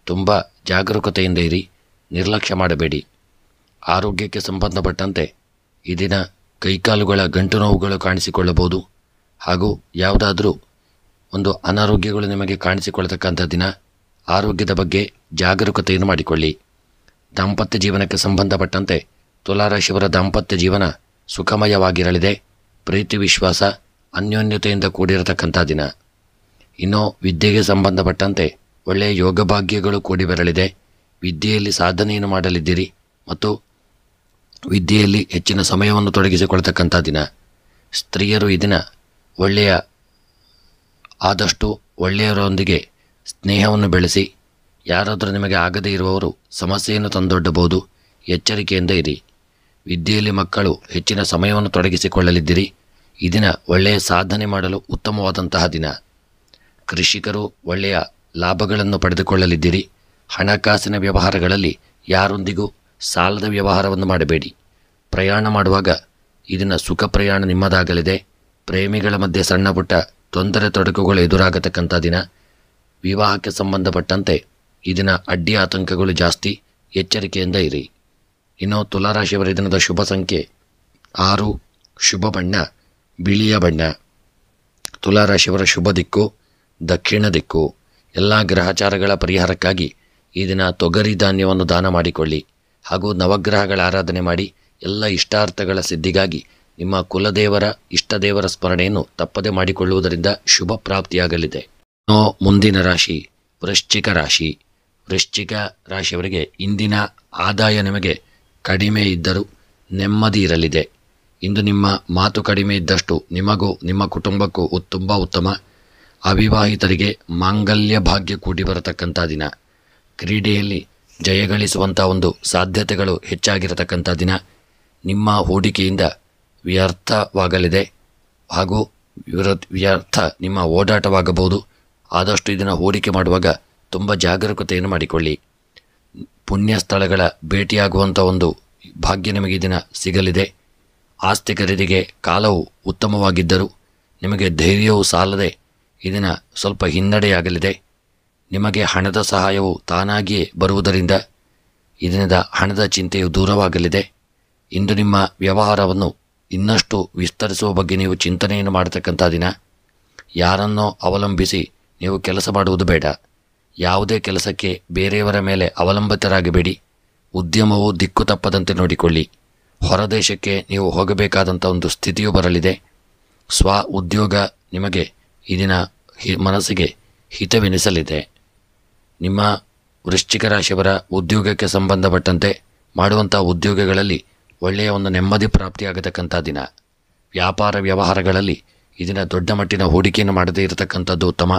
S1: ತುಂಬ ಜಾಗರೂಕತೆಯಿಂದ ಇರಿ, ನಿರ್ಲಕ್ಷ್ಯ ಮಾಡಬೇಡಿ. ಆರೋಗ್ಯಕ್ಕೆ ಸಂಬಂಧಪಟ್ಟಂತೆ ಈ ದಿನ ಕೈಕಾಲುಗಳ ಗಂಟು ನೋವುಗಳು ಕಾಣಿಸಿಕೊಳ್ಳಬಹುದು. ಹಾಗೂ ಯಾವುದಾದ್ರೂ ಒಂದು ಅನಾರೋಗ್ಯಗಳು ನಿಮಗೆ ಕಾಣಿಸಿಕೊಳ್ಳತಕ್ಕಂಥ ದಿನ. ಆರೋಗ್ಯದ ಬಗ್ಗೆ ಜಾಗರೂಕತೆಯನ್ನು ಮಾಡಿಕೊಳ್ಳಿ. ದಾಂಪತ್ಯ ಜೀವನಕ್ಕೆ ಸಂಬಂಧಪಟ್ಟಂತೆ ತುಲಾರಾಶಿಯವರ ದಾಂಪತ್ಯ ಜೀವನ ಸುಖಮಯವಾಗಿರಲಿದೆ. ಪ್ರೀತಿ ವಿಶ್ವಾಸ ಅನ್ಯೋನ್ಯತೆಯಿಂದ ಕೂಡಿರತಕ್ಕಂಥ ದಿನ. ಇನ್ನು ವಿದ್ಯೆಗೆ ಸಂಬಂಧಪಟ್ಟಂತೆ ಒಳ್ಳೆಯ ಯೋಗ ಭಾಗ್ಯಗಳು ಕೂಡಿ ಬರಲಿದೆ. ವಿದ್ಯೆಯಲ್ಲಿ ಸಾಧನೆಯನ್ನು ಮಾಡಲಿದ್ದೀರಿ ಮತ್ತು ವಿದ್ಯೆಯಲ್ಲಿ ಹೆಚ್ಚಿನ ಸಮಯವನ್ನು ತೊಡಗಿಸಿಕೊಳ್ತಕ್ಕಂಥ ದಿನ. ಸ್ತ್ರೀಯರು ಈ ದಿನ ಆದಷ್ಟು ಒಳ್ಳೆಯವರೊಂದಿಗೆ ಸ್ನೇಹವನ್ನು ಬೆಳೆಸಿ. ಯಾರಾದರೂ ನಿಮಗೆ ಆಗದೇ ಇರುವವರು ಸಮಸ್ಯೆಯನ್ನು ತಂದೊಡ್ಡಬಹುದು. ಎಚ್ಚರಿಕೆಯಿಂದ ಇರಿ. ವಿದ್ಯೆಯಲ್ಲಿ ಮಕ್ಕಳು ಹೆಚ್ಚಿನ ಸಮಯವನ್ನು ತೊಡಗಿಸಿಕೊಳ್ಳಲಿದ್ದೀರಿ. ಈ ದಿನ ಒಳ್ಳೆಯ ಸಾಧನೆ ಮಾಡಲು ಉತ್ತಮವಾದಂತಹ ದಿನ. ಕೃಷಿಕರು ಒಳ್ಳೆಯ ಲಾಭಗಳನ್ನು ಪಡೆದುಕೊಳ್ಳಲಿದ್ದೀರಿ. ಹಣಕಾಸಿನ ವ್ಯವಹಾರಗಳಲ್ಲಿ ಯಾರೊಂದಿಗೂ ಸಾಲದ ವ್ಯವಹಾರವನ್ನು ಮಾಡಬೇಡಿ. ಪ್ರಯಾಣ ಮಾಡುವಾಗ ಈ ದಿನ ಸುಖ ಪ್ರಯಾಣ ನಿಮ್ಮದಾಗಲಿದೆ. ಪ್ರೇಮಿಗಳ ಮಧ್ಯೆ ಸಣ್ಣ ಪುಟ್ಟ ತೊಂದರೆ ತೊಡಕುಗಳು ಎದುರಾಗತಕ್ಕಂಥ ದಿನ. ವಿವಾಹಕ್ಕೆ ಸಂಬಂಧಪಟ್ಟಂತೆ ಈ ದಿನ ಅಡ್ಡಿ ಆತಂಕಗಳು ಜಾಸ್ತಿ. ಎಚ್ಚರಿಕೆಯಿಂದ ಇರಿ. ಇನ್ನು ತುಲಾರಾಶಿಯವರ ದಿನದ ಶುಭ ಸಂಖ್ಯೆ 6. ಶುಭ ಬಣ್ಣ ಬಿಳಿಯ ಬಣ್ಣ. ತುಲಾರಾಶಿಯವರ ಶುಭ ದಿಕ್ಕು ದಕ್ಷಿಣ ದಿಕ್ಕು. ಎಲ್ಲ ಗ್ರಹಚಾರಗಳ ಪರಿಹಾರಕ್ಕಾಗಿ ಈ ದಿನ ತೊಗರಿ ಧಾನ್ಯವನ್ನು ದಾನ ಮಾಡಿಕೊಳ್ಳಿ. ಹಾಗೂ ನವಗ್ರಹಗಳ ಆರಾಧನೆ ಮಾಡಿ. ಎಲ್ಲ ಇಷ್ಟಾರ್ಥಗಳ ಸಿದ್ಧಿಗಾಗಿ ನಿಮ್ಮ ಕುಲದೇವರ ಇಷ್ಟದೇವರ ಸ್ಮರಣೆಯನ್ನು ತಪ್ಪದೆ ಮಾಡಿಕೊಳ್ಳುವುದರಿಂದ ಶುಭ ಪ್ರಾಪ್ತಿಯಾಗಲಿದೆ. ಮುಂದಿನ ರಾಶಿ ವೃಶ್ಚಿಕ ರಾಶಿ. ವೃಶ್ಚಿಕ ರಾಶಿಯವರಿಗೆ ಇಂದಿನ ಆದಾಯ ನಿಮಗೆ ಕಡಿಮೆ ಇದ್ದರೂ ನೆಮ್ಮದಿ ಇರಲಿದೆ. ಇಂದು ನಿಮ್ಮ ಮಾತು ಕಡಿಮೆ ಇದ್ದಷ್ಟು ನಿಮಗೂ ನಿಮ್ಮ ಕುಟುಂಬಕ್ಕೂ ತುಂಬ ಉತ್ತಮ. ಅವಿವಾಹಿತರಿಗೆ ಮಾಂಗಲ್ಯ ಭಾಗ್ಯ ಕೂಡಿ ಬರತಕ್ಕಂಥ ದಿನ. ಕ್ರೀಡೆಯಲ್ಲಿ ಜಯಗಳಿಸುವಂಥ ಒಂದು ಸಾಧ್ಯತೆಗಳು ಹೆಚ್ಚಾಗಿರತಕ್ಕಂಥ ದಿನ. ನಿಮ್ಮ ಹೂಡಿಕೆಯಿಂದ ವ್ಯರ್ಥವಾಗಲಿದೆ ಹಾಗೂ ವ್ಯರ್ಥ ನಿಮ್ಮ ಓಡಾಟವಾಗಬಹುದು. ಆದಷ್ಟು ಇದನ್ನು ಹೂಡಿಕೆ ಮಾಡುವಾಗ ತುಂಬ ಜಾಗರೂಕತೆಯನ್ನು ಮಾಡಿಕೊಳ್ಳಿ. ಪುಣ್ಯ ಸ್ಥಳಗಳ ಭೇಟಿಯಾಗುವಂಥ ಒಂದು ಭಾಗ್ಯ ನಿಮಗೆ ಈ ದಿನ ಸಿಗಲಿದೆ. ಆಸ್ತಿ ಖರೀದಿಗೆ ಕಾಲವು ಉತ್ತಮವಾಗಿದ್ದರೂ ನಿಮಗೆ ಧೈರ್ಯವು ಸಾಲದೆ ಈ ದಿನ ಸ್ವಲ್ಪ ಹಿನ್ನಡೆಯಾಗಲಿದೆ. ನಿಮಗೆ ಹಣದ ಸಹಾಯವು ತಾನಾಗಿಯೇ ಬರುವುದರಿಂದ ಈ ದಿನದ ಹಣದ ಚಿಂತೆಯು ದೂರವಾಗಲಿದೆ. ಇಂದು ನಿಮ್ಮ ವ್ಯವಹಾರವನ್ನು ಇನ್ನಷ್ಟು ವಿಸ್ತರಿಸುವ ಬಗ್ಗೆ ನೀವು ಚಿಂತನೆಯನ್ನು ಮಾಡತಕ್ಕಂಥ ದಿನ. ಯಾರನ್ನೋ ಅವಲಂಬಿಸಿ ನೀವು ಕೆಲಸ ಮಾಡುವುದು ಬೇಡ. ಯಾವುದೇ ಕೆಲಸಕ್ಕೆ ಬೇರೆಯವರ ಮೇಲೆ ಅವಲಂಬಿತರಾಗಬೇಡಿ. ಉದ್ಯಮವು ದಿಕ್ಕು ತಪ್ಪದಂತೆ ನೋಡಿಕೊಳ್ಳಿ. ಹೊರದೇಶಕ್ಕೆ ನೀವು ಹೋಗಬೇಕಾದಂಥ ಒಂದು ಸ್ಥಿತಿಯು ಬರಲಿದೆ. ಸ್ವ ಉದ್ಯೋಗ ನಿಮಗೆ ಈ ದಿನ ಮನಸ್ಸಿಗೆ ಹಿತವೆನಿಸಲಿದೆ. ನಿಮ್ಮ ವೃಶ್ಚಿಕ ರಾಶಿಯವರ ಉದ್ಯೋಗಕ್ಕೆ ಸಂಬಂಧಪಟ್ಟಂತೆ ಮಾಡುವಂಥ ಉದ್ಯೋಗಗಳಲ್ಲಿ ಒಳ್ಳೆಯ ಒಂದು ನೆಮ್ಮದಿ ಪ್ರಾಪ್ತಿಯಾಗತಕ್ಕಂಥ ದಿನ. ವ್ಯಾಪಾರ ವ್ಯವಹಾರಗಳಲ್ಲಿ ಈ ದಿನ ದೊಡ್ಡ ಮಟ್ಟಿನ ಹೂಡಿಕೆಯನ್ನು ಮಾಡದೇ ಇರತಕ್ಕಂಥದ್ದು ಉತ್ತಮ.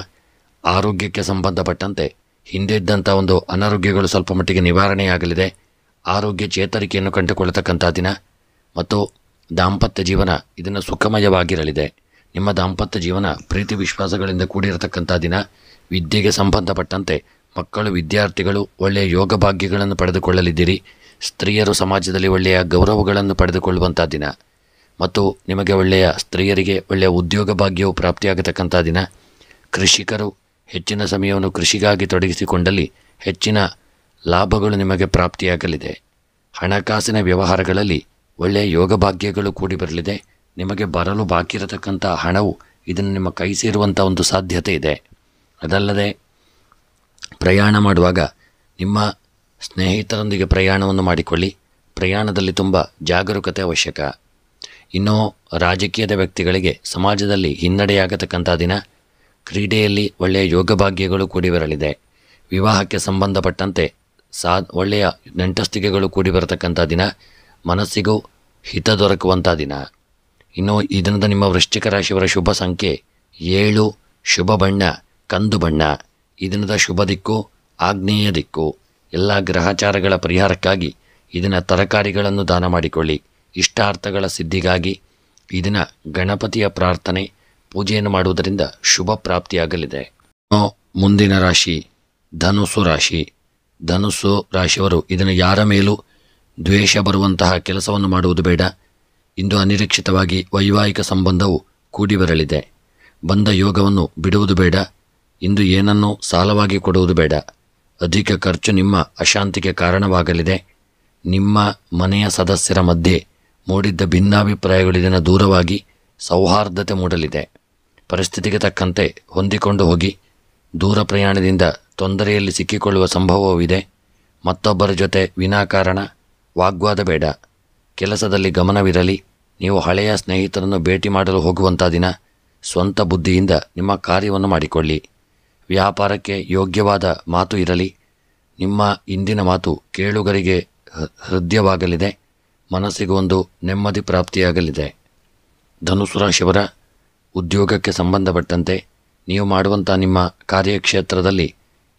S1: ಆರೋಗ್ಯಕ್ಕೆ ಸಂಬಂಧಪಟ್ಟಂತೆ ಹಿಂದೆ ಇದ್ದಂಥ ಒಂದು ಅನಾರೋಗ್ಯಗಳು ಸ್ವಲ್ಪ ಮಟ್ಟಿಗೆ ನಿವಾರಣೆಯಾಗಲಿದೆ. ಆರೋಗ್ಯ ಚೇತರಿಕೆಯನ್ನು ಕಂಡುಕೊಳ್ಳತಕ್ಕಂಥ ದಿನ ಮತ್ತು ದಾಂಪತ್ಯ ಜೀವನ ಇದನ್ನು ಸುಖಮಯವಾಗಿರಲಿದೆ. ನಿಮ್ಮ ದಾಂಪತ್ಯ ಜೀವನ ಪ್ರೀತಿ ವಿಶ್ವಾಸಗಳಿಂದ ಕೂಡಿರತಕ್ಕಂಥ ದಿನ. ವಿದ್ಯೆಗೆ ಸಂಬಂಧಪಟ್ಟಂತೆ ಮಕ್ಕಳು ವಿದ್ಯಾರ್ಥಿಗಳು ಒಳ್ಳೆಯ ಯೋಗ ಭಾಗ್ಯಗಳನ್ನು ಪಡೆದುಕೊಳ್ಳಲಿದ್ದೀರಿ. ಸ್ತ್ರೀಯರು ಸಮಾಜದಲ್ಲಿ ಒಳ್ಳೆಯ ಗೌರವಗಳನ್ನು ಪಡೆದುಕೊಳ್ಳುವಂಥ ದಿನ ಮತ್ತು ನಿಮಗೆ ಒಳ್ಳೆಯ ಸ್ತ್ರೀಯರಿಗೆ ಒಳ್ಳೆಯ ಉದ್ಯೋಗ ಭಾಗ್ಯವು ಪ್ರಾಪ್ತಿಯಾಗತಕ್ಕಂಥ ದಿನ. ಕೃಷಿಕರು ಹೆಚ್ಚಿನ ಸಮಯವನ್ನು ಕೃಷಿಗಾಗಿ ತೊಡಗಿಸಿಕೊಂಡಲ್ಲಿ ಹೆಚ್ಚಿನ ಲಾಭಗಳು ನಿಮಗೆ ಪ್ರಾಪ್ತಿಯಾಗಲಿದೆ. ಹಣಕಾಸಿನ ವ್ಯವಹಾರಗಳಲ್ಲಿ ಒಳ್ಳೆಯ ಯೋಗ ಭಾಗ್ಯಗಳು ಕೂಡಿ ಬರಲಿದೆ. ನಿಮಗೆ ಬರಲು ಬಾಕಿ ಇರತಕ್ಕಂಥ ಹಣವು ಇದನ್ನು ನಿಮ್ಮ ಕೈ ಸೇರುವಂಥ ಒಂದು ಸಾಧ್ಯತೆ ಇದೆ. ಅದಲ್ಲದೆ ಪ್ರಯಾಣ ಮಾಡುವಾಗ ನಿಮ್ಮ ಸ್ನೇಹಿತರೊಂದಿಗೆ ಪ್ರಯಾಣವನ್ನು ಮಾಡಿಕೊಳ್ಳಿ. ಪ್ರಯಾಣದಲ್ಲಿ ತುಂಬ ಜಾಗರೂಕತೆ ಅವಶ್ಯಕ. ಇನ್ನು ರಾಜಕೀಯದ ವ್ಯಕ್ತಿಗಳಿಗೆ ಸಮಾಜದಲ್ಲಿ ಹಿನ್ನಡೆಯಾಗತಕ್ಕಂಥ ದಿನ. ಕ್ರೀಡೆಯಲ್ಲಿ ಒಳ್ಳೆಯ ಯೋಗ ಭಾಗ್ಯಗಳು ಕೂಡಿ ಬರಲಿದೆ. ವಿವಾಹಕ್ಕೆ ಸಂಬಂಧಪಟ್ಟಂತೆ ಒಳ್ಳೆಯ ನೆಂಟಸ್ತಿಕೆಗಳು ಕೂಡಿ ಬರತಕ್ಕಂಥ ದಿನ. ಮನಸ್ಸಿಗೂ ಹಿತ ದೊರಕುವಂಥ ದಿನ. ಇನ್ನು ಈ ದಿನದ ನಿಮ್ಮ ವೃಶ್ಚಿಕ ರಾಶಿಯವರ ಶುಭ ಸಂಖ್ಯೆ 7. ಶುಭ ಬಣ್ಣ ಕಂದು ಬಣ್ಣ. ಈ ದಿನದ ಶುಭ ದಿಕ್ಕು ಆಗ್ನೇಯ ದಿಕ್ಕು. ಎಲ್ಲ ಗ್ರಹಚಾರಗಳ ಪರಿಹಾರಕ್ಕಾಗಿ ಈ ದಿನ ತರಕಾರಿಗಳನ್ನು ದಾನ ಮಾಡಿಕೊಳ್ಳಿ. ಇಷ್ಟಾರ್ಥಗಳ ಸಿದ್ಧಿಗಾಗಿ ಈ ದಿನ ಗಣಪತಿಯ ಪ್ರಾರ್ಥನೆ ಪೂಜೆಯನ್ನು ಮಾಡುವುದರಿಂದ ಶುಭ ಪ್ರಾಪ್ತಿಯಾಗಲಿದೆ. ಮುಂದಿನ ರಾಶಿ ಧನುಸ್ಸು ರಾಶಿ. ಧನುಸ್ಸು ರಾಶಿಯವರು ಇದನ್ನು ಯಾರ ಮೇಲೂ ದ್ವೇಷ ಬರುವಂತಹ ಕೆಲಸವನ್ನು ಮಾಡುವುದು ಬೇಡ. ಇಂದು ಅನಿರೀಕ್ಷಿತವಾಗಿ ವೈವಾಹಿಕ ಸಂಬಂಧವು ಕೂಡಿ ಬರಲಿದೆ. ಬಂದ ಯೋಗವನ್ನು ಬಿಡುವುದು ಬೇಡ. ಇಂದು ಏನನ್ನೂ ಸಾಲವಾಗಿ ಕೊಡುವುದು ಬೇಡ. ಅಧಿಕ ಖರ್ಚು ನಿಮ್ಮ ಅಶಾಂತಿಗೆ ಕಾರಣವಾಗಲಿದೆ. ನಿಮ್ಮ ಮನೆಯ ಸದಸ್ಯರ ಮಧ್ಯೆ ಮೂಡಿದ್ದ ಭಿನ್ನಾಭಿಪ್ರಾಯಗಳು ಇದನ್ನು ದೂರವಾಗಿ ಸೌಹಾರ್ದತೆ ಮೂಡಲಿದೆ. ಪರಿಸ್ಥಿತಿಗೆ ತಕ್ಕಂತೆ ಹೊಂದಿಕೊಂಡು ಹೋಗಿ. ದೂರ ಪ್ರಯಾಣದಿಂದ ತೊಂದರೆಯಲ್ಲಿ ಸಿಕ್ಕಿಕೊಳ್ಳುವ ಸಂಭವವಿದೆ. ಮತ್ತೊಬ್ಬರ ಜೊತೆ ವಿನಾಕಾರಣ ವಾಗ್ವಾದ ಬೇಡ. ಕೆಲಸದಲ್ಲಿ ಗಮನವಿರಲಿ. ನೀವು ಹಳೆಯ ಸ್ನೇಹಿತರನ್ನು ಭೇಟಿ ಮಾಡಲು ಹೋಗುವಂಥ ದಿನ. ಸ್ವಂತ ಬುದ್ಧಿಯಿಂದ ನಿಮ್ಮ ಕಾರ್ಯವನ್ನು ಮಾಡಿಕೊಳ್ಳಿ. ವ್ಯಾಪಾರಕ್ಕೆ ಯೋಗ್ಯವಾದ ಮಾತು ಇರಲಿ. ನಿಮ್ಮ ಇಂದಿನ ಮಾತು ಕೇಳುಗರಿಗೆ ಹೃದಯವಾಗಲಿದೆ. ಮನಸ್ಸಿಗೆ ಒಂದು ನೆಮ್ಮದಿ ಪ್ರಾಪ್ತಿಯಾಗಲಿದೆ. ಧನುಸ್ಸು ರಾಶಿಯವರ ಉದ್ಯೋಗಕ್ಕೆ ಸಂಬಂಧಪಟ್ಟಂತೆ ನೀವು ಮಾಡುವಂಥ ನಿಮ್ಮ ಕಾರ್ಯಕ್ಷೇತ್ರದಲ್ಲಿ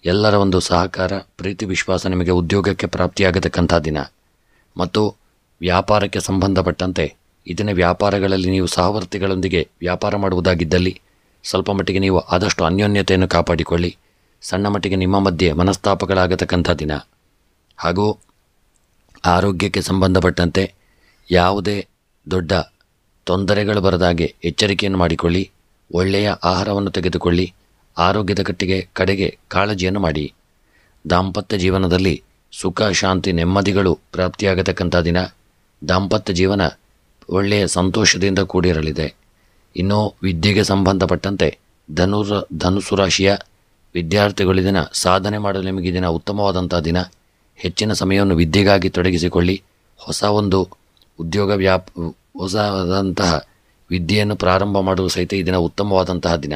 S1: ಎಲ್ಲರ ಒಂದು ಸಹಕಾರ, ಪ್ರೀತಿ, ವಿಶ್ವಾಸ ನಿಮಗೆ ಉದ್ಯೋಗಕ್ಕೆ ಪ್ರಾಪ್ತಿಯಾಗತಕ್ಕಂಥ ದಿನ. ಮತ್ತು ವ್ಯಾಪಾರಕ್ಕೆ ಸಂಬಂಧಪಟ್ಟಂತೆ ಇದನ್ನ ವ್ಯಾಪಾರಗಳಲ್ಲಿ ನೀವು ಸಹವರ್ತಿಗಳೊಂದಿಗೆ ವ್ಯಾಪಾರ ಮಾಡುವುದಾಗಿದ್ದಲ್ಲಿ ಸ್ವಲ್ಪ ಮಟ್ಟಿಗೆ ನೀವು ಆದಷ್ಟು ಅನ್ಯೋನ್ಯತೆಯನ್ನು ಕಾಪಾಡಿಕೊಳ್ಳಿ. ಸಣ್ಣ ಮಟ್ಟಿಗೆ ನಿಮ್ಮ ಮಧ್ಯೆ ಮನಸ್ತಾಪಗಳಾಗತಕ್ಕಂಥ ದಿನ. ಹಾಗೂ ಆರೋಗ್ಯಕ್ಕೆ ಸಂಬಂಧಪಟ್ಟಂತೆ ಯಾವುದೇ ದೊಡ್ಡ ತೊಂದರೆಗಳು ಬರದಾಗೆ ಎಚ್ಚರಿಕೆಯನ್ನು ಮಾಡಿಕೊಳ್ಳಿ. ಒಳ್ಳೆಯ ಆಹಾರವನ್ನು ತೆಗೆದುಕೊಳ್ಳಿ. ಆರೋಗ್ಯದ ಕಡೆಗೆ ಕಾಳಜಿಯನ್ನು ಮಾಡಿ. ದಾಂಪತ್ಯ ಜೀವನದಲ್ಲಿ ಸುಖ, ಶಾಂತಿ, ನೆಮ್ಮದಿಗಳು ಪ್ರಾಪ್ತಿಯಾಗತಕ್ಕಂಥ ದಿನ. ದಾಂಪತ್ಯ ಜೀವನ ಒಳ್ಳೆಯ ಸಂತೋಷದಿಂದ ಕೂಡಿರಲಿದೆ. ಇನ್ನು ವಿದ್ಯೆಗೆ ಸಂಬಂಧಪಟ್ಟಂತೆ ಧನುಸ್ಸು ರಾಶಿಯ ವಿದ್ಯಾರ್ಥಿಗಳು ಇದನ್ನು ಸಾಧನೆ ಮಾಡಲು ನಿಮಗೆ ದಿನ ಉತ್ತಮವಾದಂಥ ದಿನ. ಹೆಚ್ಚಿನ ಸಮಯವನ್ನು ವಿದ್ಯೆಗಾಗಿ ತೊಡಗಿಸಿಕೊಳ್ಳಿ. ಹೊಸ ಒಂದು ಹೊಸದಂತಹ ವಿದ್ಯೆಯನ್ನು ಪ್ರಾರಂಭ ಮಾಡುವ ಸಹಿತ ಈ ದಿನ ಉತ್ತಮವಾದಂತಹ ದಿನ.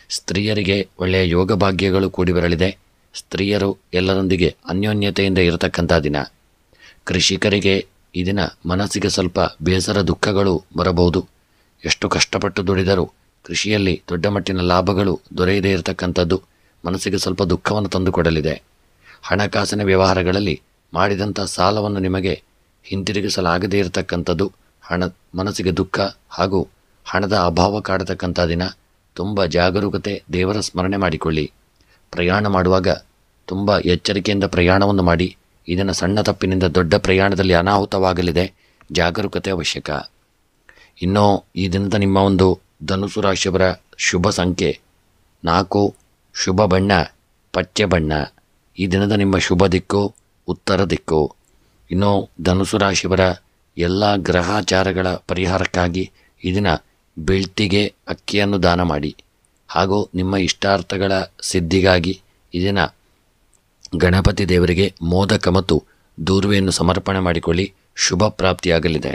S1: ಸ್ತ್ರೀಯರಿಗೆ ಒಳ್ಳೆಯ ಯೋಗ ಭಾಗ್ಯಗಳು ಕೂಡಿ ಬರಲಿದೆ. ಸ್ತ್ರೀಯರು ಎಲ್ಲರೊಂದಿಗೆ ಅನ್ಯೋನ್ಯತೆಯಿಂದ ಇರತಕ್ಕಂಥ ದಿನ. ಕೃಷಿಕರಿಗೆ ಈ ದಿನ ಮನಸ್ಸಿಗೆ ಸ್ವಲ್ಪ ಬೇಸರ, ದುಃಖಗಳು ಬರಬಹುದು. ಎಷ್ಟು ಕಷ್ಟಪಟ್ಟು ದುಡಿದರೂ ಕೃಷಿಯಲ್ಲಿ ದೊಡ್ಡ ಮಟ್ಟಿನ ಲಾಭಗಳು ದೊರೆಯದೇ ಇರತಕ್ಕಂಥದ್ದು ಮನಸ್ಸಿಗೆ ಸ್ವಲ್ಪ ದುಃಖವನ್ನು ತಂದುಕೊಡಲಿದೆ. ಹಣಕಾಸಿನ ವ್ಯವಹಾರಗಳಲ್ಲಿ ಮಾಡಿದಂಥ ಸಾಲವನ್ನು ನಿಮಗೆ ಹಿಂತಿರುಗಿಸಲಾಗದೇ ಇರತಕ್ಕಂಥದ್ದು ಮನಸ್ಸಿಗೆ ದುಃಖ ಹಾಗೂ ಹಣದ ಅಭಾವ ಕಾಡತಕ್ಕಂಥ ದಿನ. ತುಂಬ ಜಾಗರೂಕತೆ, ದೇವರ ಸ್ಮರಣೆ ಮಾಡಿಕೊಳ್ಳಿ. ಪ್ರಯಾಣ ಮಾಡುವಾಗ ತುಂಬ ಎಚ್ಚರಿಕೆಯಿಂದ ಪ್ರಯಾಣವನ್ನು ಮಾಡಿ. ಇದನ್ನು ಸಣ್ಣ ತಪ್ಪಿನಿಂದ ದೊಡ್ಡ ಪ್ರಯಾಣದಲ್ಲಿ ಅನಾಹುತವಾಗಲಿದೆ. ಜಾಗರೂಕತೆ ಅವಶ್ಯಕ. ಇನ್ನು ಈ ದಿನದ ನಿಮ್ಮ ಒಂದು ಧನುಸ್ಸು ರಾಶಿಯವರ ಶುಭ ಸಂಖ್ಯೆ 4, ಶುಭ ಬಣ್ಣ ಪಚ್ಚೆ ಬಣ್ಣ. ಈ ದಿನದ ನಿಮ್ಮ ಶುಭ ದಿಕ್ಕು ಉತ್ತರ ದಿಕ್ಕು. ಇನ್ನು ಧನುಸ್ಸು ರಾಶಿಯವರ ಎಲ್ಲ ಗ್ರಹಾಚಾರಗಳ ಪರಿಹಾರಕ್ಕಾಗಿ ಈ ದಿನ ಬೆಳ್ತಿಗೆ ಅಕ್ಕಿಯನ್ನು ದಾನ ಮಾಡಿ. ಹಾಗೂ ನಿಮ್ಮ ಇಷ್ಟಾರ್ಥಗಳ ಸಿದ್ಧಿಗಾಗಿ ಈ ದಿನ ಗಣಪತಿ ದೇವರಿಗೆ ಮೋದಕ ಮತ್ತು ದೂರ್ವೆಯನ್ನು ಸಮರ್ಪಣೆ ಮಾಡಿಕೊಳ್ಳಿ. ಶುಭ ಪ್ರಾಪ್ತಿಯಾಗಲಿದೆ.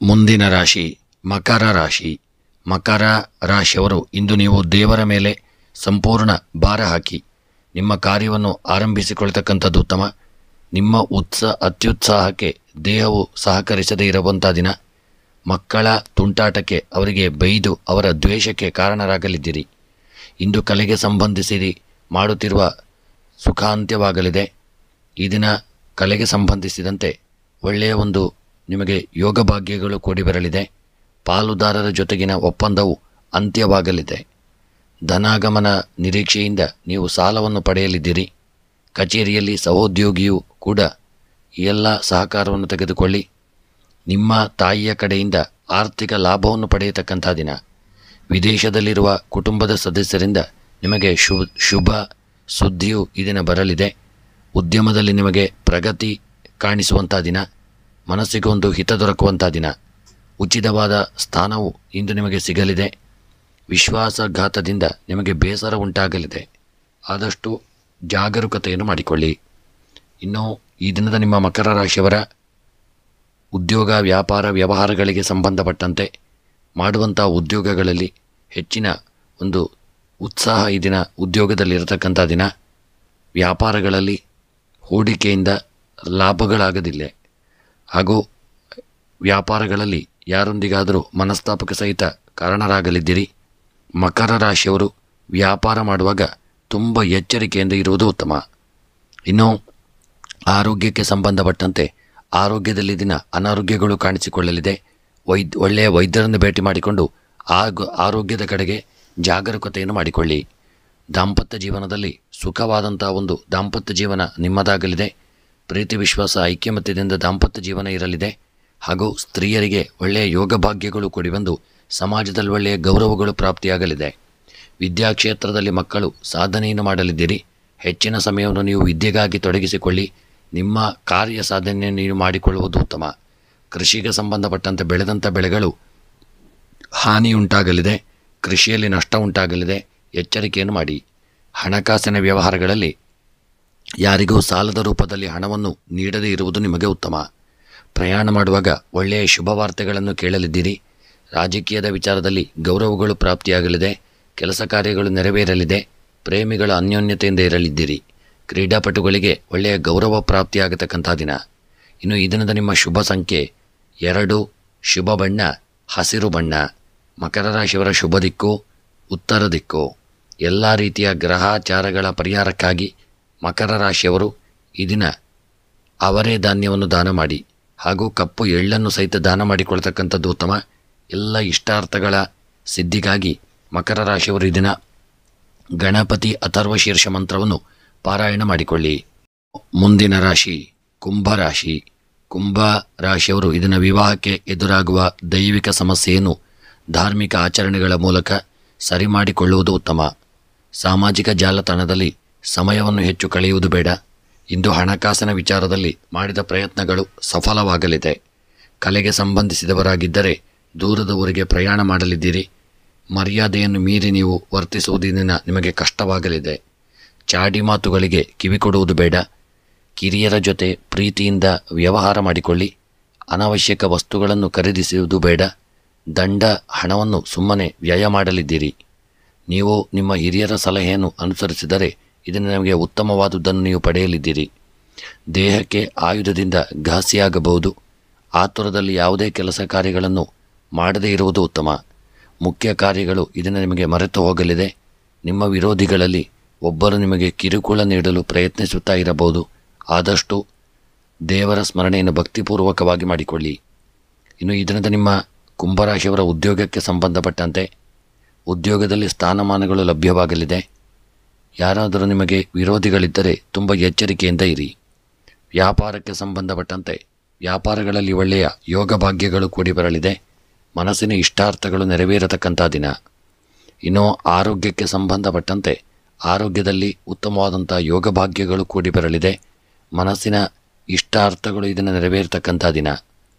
S1: ಮುಂದಿನ ರಾಶಿ ಮಕರ ರಾಶಿ. ಮಕರ ರಾಶಿಯವರು ಇಂದು ನೀವು ದೇವರ ಮೇಲೆ ಸಂಪೂರ್ಣ ಭಾರ ಹಾಕಿ ನಿಮ್ಮ ಕಾರ್ಯವನ್ನು ಆರಂಭಿಸಿಕೊಳ್ತಕ್ಕಂಥದ್ದು ಉತ್ತಮ. ನಿಮ್ಮ ಅತ್ಯುತ್ಸಾಹಕ್ಕೆ ದೇಹವು ಸಹಕರಿಸದೇ ಇರುವಂಥ ದಿನ. ಮಕ್ಕಳ ತುಂಟಾಟಕ್ಕೆ ಅವರಿಗೆ ಬೈದು ಅವರ ದ್ವೇಷಕ್ಕೆ ಕಾರಣರಾಗಲಿದ್ದೀರಿ. ಇಂದು ಕಲೆಗೆ ಸಂಬಂಧಿಸಿ ಮಾಡುತ್ತಿರುವ ಸುಖಾಂತ್ಯವಾಗಲಿದೆ. ಈ ದಿನ ಕಲೆಗೆ ಸಂಬಂಧಿಸಿದಂತೆ ಒಳ್ಳೆಯ ಒಂದು ನಿಮಗೆ ಯೋಗ ಭಾಗ್ಯಗಳು ಕೂಡಿ ಬರಲಿದೆ. ಪಾಲುದಾರರ ಜೊತೆಗಿನ ಒಪ್ಪಂದವು ಅಂತ್ಯವಾಗಲಿದೆ. ಧನಾಗಮನ ನಿರೀಕ್ಷೆಯಿಂದ ನೀವು ಸಾಲವನ್ನು ಪಡೆಯಲಿದ್ದೀರಿ. ಕಚೇರಿಯಲ್ಲಿ ಸಹೋದ್ಯೋಗಿಯೂ ಕೂಡ ಈ ಎಲ್ಲ ಸಹಕಾರವನ್ನು ತೆಗೆದುಕೊಳ್ಳಿ. ನಿಮ್ಮ ತಾಯಿಯ ಕಡೆಯಿಂದ ಆರ್ಥಿಕ ಲಾಭವನ್ನು ಪಡೆಯತಕ್ಕಂಥ ದಿನ. ವಿದೇಶದಲ್ಲಿರುವ ಕುಟುಂಬದ ಸದಸ್ಯರಿಂದ ನಿಮಗೆ ಶುಭ ಸುದ್ದಿಯು ಈ ದಿನ ಬರಲಿದೆ. ಉದ್ಯಮದಲ್ಲಿ ನಿಮಗೆ ಪ್ರಗತಿ ಕಾಣಿಸುವಂಥ ದಿನ. ಮನಸ್ಸಿಗೆ ಒಂದು ಹಿತ ದೊರಕುವಂಥ ದಿನ. ಉಚಿತವಾದ ಸ್ಥಾನವು ಇಂದು ನಿಮಗೆ ಸಿಗಲಿದೆ. ವಿಶ್ವಾಸಘಾತದಿಂದ ನಿಮಗೆ ಬೇಸರ ಉಂಟಾಗಲಿದೆ. ಆದಷ್ಟು ಜಾಗರೂಕತೆಯನ್ನು ಮಾಡಿಕೊಳ್ಳಿ. ಇನ್ನು ಈ ದಿನದ ನಿಮ್ಮ ಮಕರ ರಾಶಿಯವರ ಉದ್ಯೋಗ, ವ್ಯಾಪಾರ, ವ್ಯವಹಾರಗಳಿಗೆ ಸಂಬಂಧಪಟ್ಟಂತೆ ಮಾಡುವಂಥ ಉದ್ಯೋಗಗಳಲ್ಲಿ ಹೆಚ್ಚಿನ ಒಂದು ಉತ್ಸಾಹ ಈ ದಿನ ಉದ್ಯೋಗದಲ್ಲಿರತಕ್ಕಂಥ ದಿನ. ವ್ಯಾಪಾರಗಳಲ್ಲಿ ಹೂಡಿಕೆಯಿಂದ ಲಾಭಗಳಾಗದಿಲ್ಲ. ಹಾಗೂ ವ್ಯಾಪಾರಗಳಲ್ಲಿ ಯಾರೊಂದಿಗಾದರೂ ಮನಸ್ತಾಪಕ ಸಹಿತ ಕಾರಣರಾಗಲಿದ್ದೀರಿ. ಮಕರ ರಾಶಿಯವರು ವ್ಯಾಪಾರ ಮಾಡುವಾಗ ತುಂಬ ಎಚ್ಚರಿಕೆಯಿಂದ ಇರುವುದು ಉತ್ತಮ. ಇನ್ನು ಆರೋಗ್ಯಕ್ಕೆ ಸಂಬಂಧಪಟ್ಟಂತೆ ಆರೋಗ್ಯದಲ್ಲಿ ದಿನ ಅನಾರೋಗ್ಯಗಳು ಕಾಣಿಸಿಕೊಳ್ಳಲಿದೆ. ಒಳ್ಳೆಯ ವೈದ್ಯರನ್ನು ಭೇಟಿ ಮಾಡಿಕೊಂಡು ಆರೋಗ್ಯದ ಕಡೆಗೆ ಜಾಗರೂಕತೆಯನ್ನು ಮಾಡಿಕೊಳ್ಳಿ. ದಾಂಪತ್ಯ ಜೀವನದಲ್ಲಿ ಸುಖವಾದಂಥ ಒಂದು ದಾಂಪತ್ಯ ಜೀವನ ನಿಮ್ಮದಾಗಲಿದೆ. ಪ್ರೀತಿ ವಿಶ್ವಾಸ ಐಕ್ಯಮತ್ಯದಿಂದ ದಾಂಪತ್ಯ ಜೀವನ ಇರಲಿದೆ. ಹಾಗೂ ಸ್ತ್ರೀಯರಿಗೆ ಒಳ್ಳೆಯ ಯೋಗ ಭಾಗ್ಯಗಳು ಕೂಡಿ ಬಂದು ಸಮಾಜದಲ್ಲಿ ಒಳ್ಳೆಯ ಗೌರವಗಳು ಪ್ರಾಪ್ತಿಯಾಗಲಿದೆ. ವಿದ್ಯಾಕ್ಷೇತ್ರದಲ್ಲಿ ಮಕ್ಕಳು ಸಾಧನೆಯನ್ನು ಮಾಡಲಿದ್ದೀರಿ. ಹೆಚ್ಚಿನ ಸಮಯವನ್ನು ನೀವು ವಿದ್ಯೆಗಾಗಿ ತೊಡಗಿಸಿಕೊಳ್ಳಿ. ನಿಮ್ಮ ಕಾರ್ಯ ಸಾಧನೆಯನ್ನು ನೀವು ಮಾಡಿಕೊಳ್ಳುವುದು ಉತ್ತಮ. ಕೃಷಿಗೆ ಸಂಬಂಧಪಟ್ಟಂತೆ ಬೆಳೆದಂಥ ಬೆಳೆಗಳು ಹಾನಿಯುಂಟಾಗಲಿದೆ. ಕೃಷಿಯಲ್ಲಿ ನಷ್ಟ ಉಂಟಾಗಲಿದೆ. ಎಚ್ಚರಿಕೆಯನ್ನು ಮಾಡಿ. ಹಣಕಾಸಿನ ವ್ಯವಹಾರಗಳಲ್ಲಿ ಯಾರಿಗೂ ಸಾಲದ ರೂಪದಲ್ಲಿ ಹಣವನ್ನು ನೀಡದೇ ಇರುವುದು ನಿಮಗೆ ಉತ್ತಮ. ಪ್ರಯಾಣ ಮಾಡುವಾಗ ಒಳ್ಳೆಯ ಶುಭ ವಾರ್ತೆಗಳನ್ನು ಕೇಳಲಿದ್ದೀರಿ. ರಾಜಕೀಯದ ವಿಚಾರದಲ್ಲಿ ಗೌರವಗಳು ಪ್ರಾಪ್ತಿಯಾಗಲಿದೆ. ಕೆಲಸ ಕಾರ್ಯಗಳು ನೆರವೇರಲಿದೆ. ಪ್ರೇಮಿಗಳ ಅನ್ಯೋನ್ಯತೆಯಿಂದ ಇರಲಿದ್ದೀರಿ. ಕ್ರೀಡಾಪಟುಗಳಿಗೆ ಒಳ್ಳೆಯ ಗೌರವ ಪ್ರಾಪ್ತಿಯಾಗತಕ್ಕಂಥ ದಿನ. ಇನ್ನು ಈ ದಿನದ ನಿಮ್ಮ ಶುಭ ಸಂಖ್ಯೆ 2, ಶುಭ ಬಣ್ಣ ಹಸಿರು ಬಣ್ಣ. ಮಕರ ರಾಶಿಯವರ ಶುಭ ದಿಕ್ಕು ಉತ್ತರ ದಿಕ್ಕು. ಎಲ್ಲ ರೀತಿಯ ಗ್ರಹಾಚಾರಗಳ ಪರಿಹಾರಕ್ಕಾಗಿ ಮಕರ ರಾಶಿಯವರು ಈ ದಿನ ಅವರೇ ಧಾನ್ಯವನ್ನು ದಾನ ಮಾಡಿ ಹಾಗೂ ಕಪ್ಪು ಎಳ್ಳನ್ನು ಸಹಿತ ದಾನ ಮಾಡಿಕೊಳ್ತಕ್ಕಂಥದ್ದು ಉತ್ತಮ. ಎಲ್ಲ ಇಷ್ಟಾರ್ಥಗಳ ಸಿದ್ಧಿಗಾಗಿ ಮಕರ ರಾಶಿಯವರು ಈ ದಿನ ಗಣಪತಿ ಅಥರ್ವ ಶೀರ್ಷ ಮಂತ್ರವನ್ನು ಪಾರಾಯಣ ಮಾಡಿಕೊಳ್ಳಿ. ಮುಂದಿನ ರಾಶಿ ಕುಂಭರಾಶಿ. ಕುಂಭ ರಾಶಿಯವರು ಇದನ್ನು ವಿವಾಹಕ್ಕೆ ಎದುರಾಗುವ ದೈವಿಕ ಸಮಸ್ಯೆಯನ್ನು ಧಾರ್ಮಿಕ ಆಚರಣೆಗಳ ಮೂಲಕ ಸರಿ ಮಾಡಿಕೊಳ್ಳುವುದು ಉತ್ತಮ. ಸಾಮಾಜಿಕ ಜಾಲತಾಣದಲ್ಲಿ ಸಮಯವನ್ನು ಹೆಚ್ಚು ಕಳೆಯುವುದು ಬೇಡ. ಇಂದು ಹಣಕಾಸಿನ ವಿಚಾರದಲ್ಲಿ ಮಾಡಿದ ಪ್ರಯತ್ನಗಳು ಸಫಲವಾಗಲಿದೆ. ಕಲೆಗೆ ಸಂಬಂಧಿಸಿದವರಾಗಿದ್ದರೆ ದೂರದ ಊರಿಗೆ ಪ್ರಯಾಣ ಮಾಡಲಿದ್ದೀರಿ. ಮರ್ಯಾದೆಯನ್ನು ಮೀರಿ ನೀವು ವರ್ತಿಸುವುದರಿಂದ ನಿಮಗೆ ಕಷ್ಟವಾಗಲಿದೆ. ಚಾಡಿ ಮಾತುಗಳಿಗೆ ಕಿವಿಕೊಡುವುದು ಬೇಡ. ಕಿರಿಯರ ಜೊತೆ ಪ್ರೀತಿಯಿಂದ ವ್ಯವಹಾರ ಮಾಡಿಕೊಳ್ಳಿ. ಅನಾವಶ್ಯಕ ವಸ್ತುಗಳನ್ನು ಖರೀದಿಸುವುದು ಬೇಡ. ದಂಡ ಹಣವನ್ನು ಸುಮ್ಮನೆ ವ್ಯಯ ಮಾಡಲಿದ್ದೀರಿ. ನೀವು ನಿಮ್ಮ ಹಿರಿಯರ ಸಲಹೆಯನ್ನು ಅನುಸರಿಸಿದರೆ ಇದನ್ನು ನಿಮಗೆ ಉತ್ತಮವಾದುದನ್ನು ನೀವು ಪಡೆಯಲಿದ್ದೀರಿ. ದೇಹಕ್ಕೆ ಆಯುಧದಿಂದ ಘಾಸಿಯಾಗಬಹುದು. ಆತುರದಲ್ಲಿ ಯಾವುದೇ ಕೆಲಸ ಕಾರ್ಯಗಳನ್ನು ಮಾಡದೇ ಇರುವುದು ಉತ್ತಮ. ಮುಖ್ಯ ಕಾರ್ಯಗಳು ಇದನ್ನು ನಿಮಗೆ ಮರೆತು ಹೋಗಲಿದೆ. ನಿಮ್ಮ ವಿರೋಧಿಗಳಲ್ಲಿ ಒಬ್ಬರು ನಿಮಗೆ ಕಿರುಕುಳ ನೀಡಲು ಪ್ರಯತ್ನಿಸುತ್ತಾ ಇರಬಹುದು. ಆದಷ್ಟು ದೇವರ ಸ್ಮರಣೆಯನ್ನು ಭಕ್ತಿಪೂರ್ವಕವಾಗಿ ಮಾಡಿಕೊಳ್ಳಿ. ಇನ್ನು ಈ ದಿನದ ನಿಮ್ಮ ಕುಂಭರಾಶಿಯವರ ಉದ್ಯೋಗಕ್ಕೆ ಸಂಬಂಧಪಟ್ಟಂತೆ ಉದ್ಯೋಗದಲ್ಲಿ ಸ್ಥಾನಮಾನಗಳು ಲಭ್ಯವಾಗಲಿದೆ. ಯಾರಾದರೂ ನಿಮಗೆ ವಿರೋಧಿಗಳಿದ್ದರೆ ತುಂಬ ಎಚ್ಚರಿಕೆಯಿಂದ ಇರಿ. ವ್ಯಾಪಾರಕ್ಕೆ ಸಂಬಂಧಪಟ್ಟಂತೆ ವ್ಯಾಪಾರಗಳಲ್ಲಿ ಒಳ್ಳೆಯ ಯೋಗ ಭಾಗ್ಯಗಳು ಕೂಡಿ ಬರಲಿದೆ. ಮನಸ್ಸಿನ ಇಷ್ಟಾರ್ಥಗಳು ನೆರವೇರತಕ್ಕಂಥ ದಿನ. ಇನ್ನು ಆರೋಗ್ಯಕ್ಕೆ ಸಂಬಂಧಪಟ್ಟಂತೆ ಆರೋಗ್ಯದಲ್ಲಿ ಉತ್ತಮವಾದಂಥ ಯೋಗ ಭಾಗ್ಯಗಳು ಕೂಡಿ ಬರಲಿದೆ. ಮನಸ್ಸಿನ ಇಷ್ಟಾರ್ಥಗಳು ಇದನ್ನು ನೆರವೇರತಕ್ಕಂಥ ದಿನ.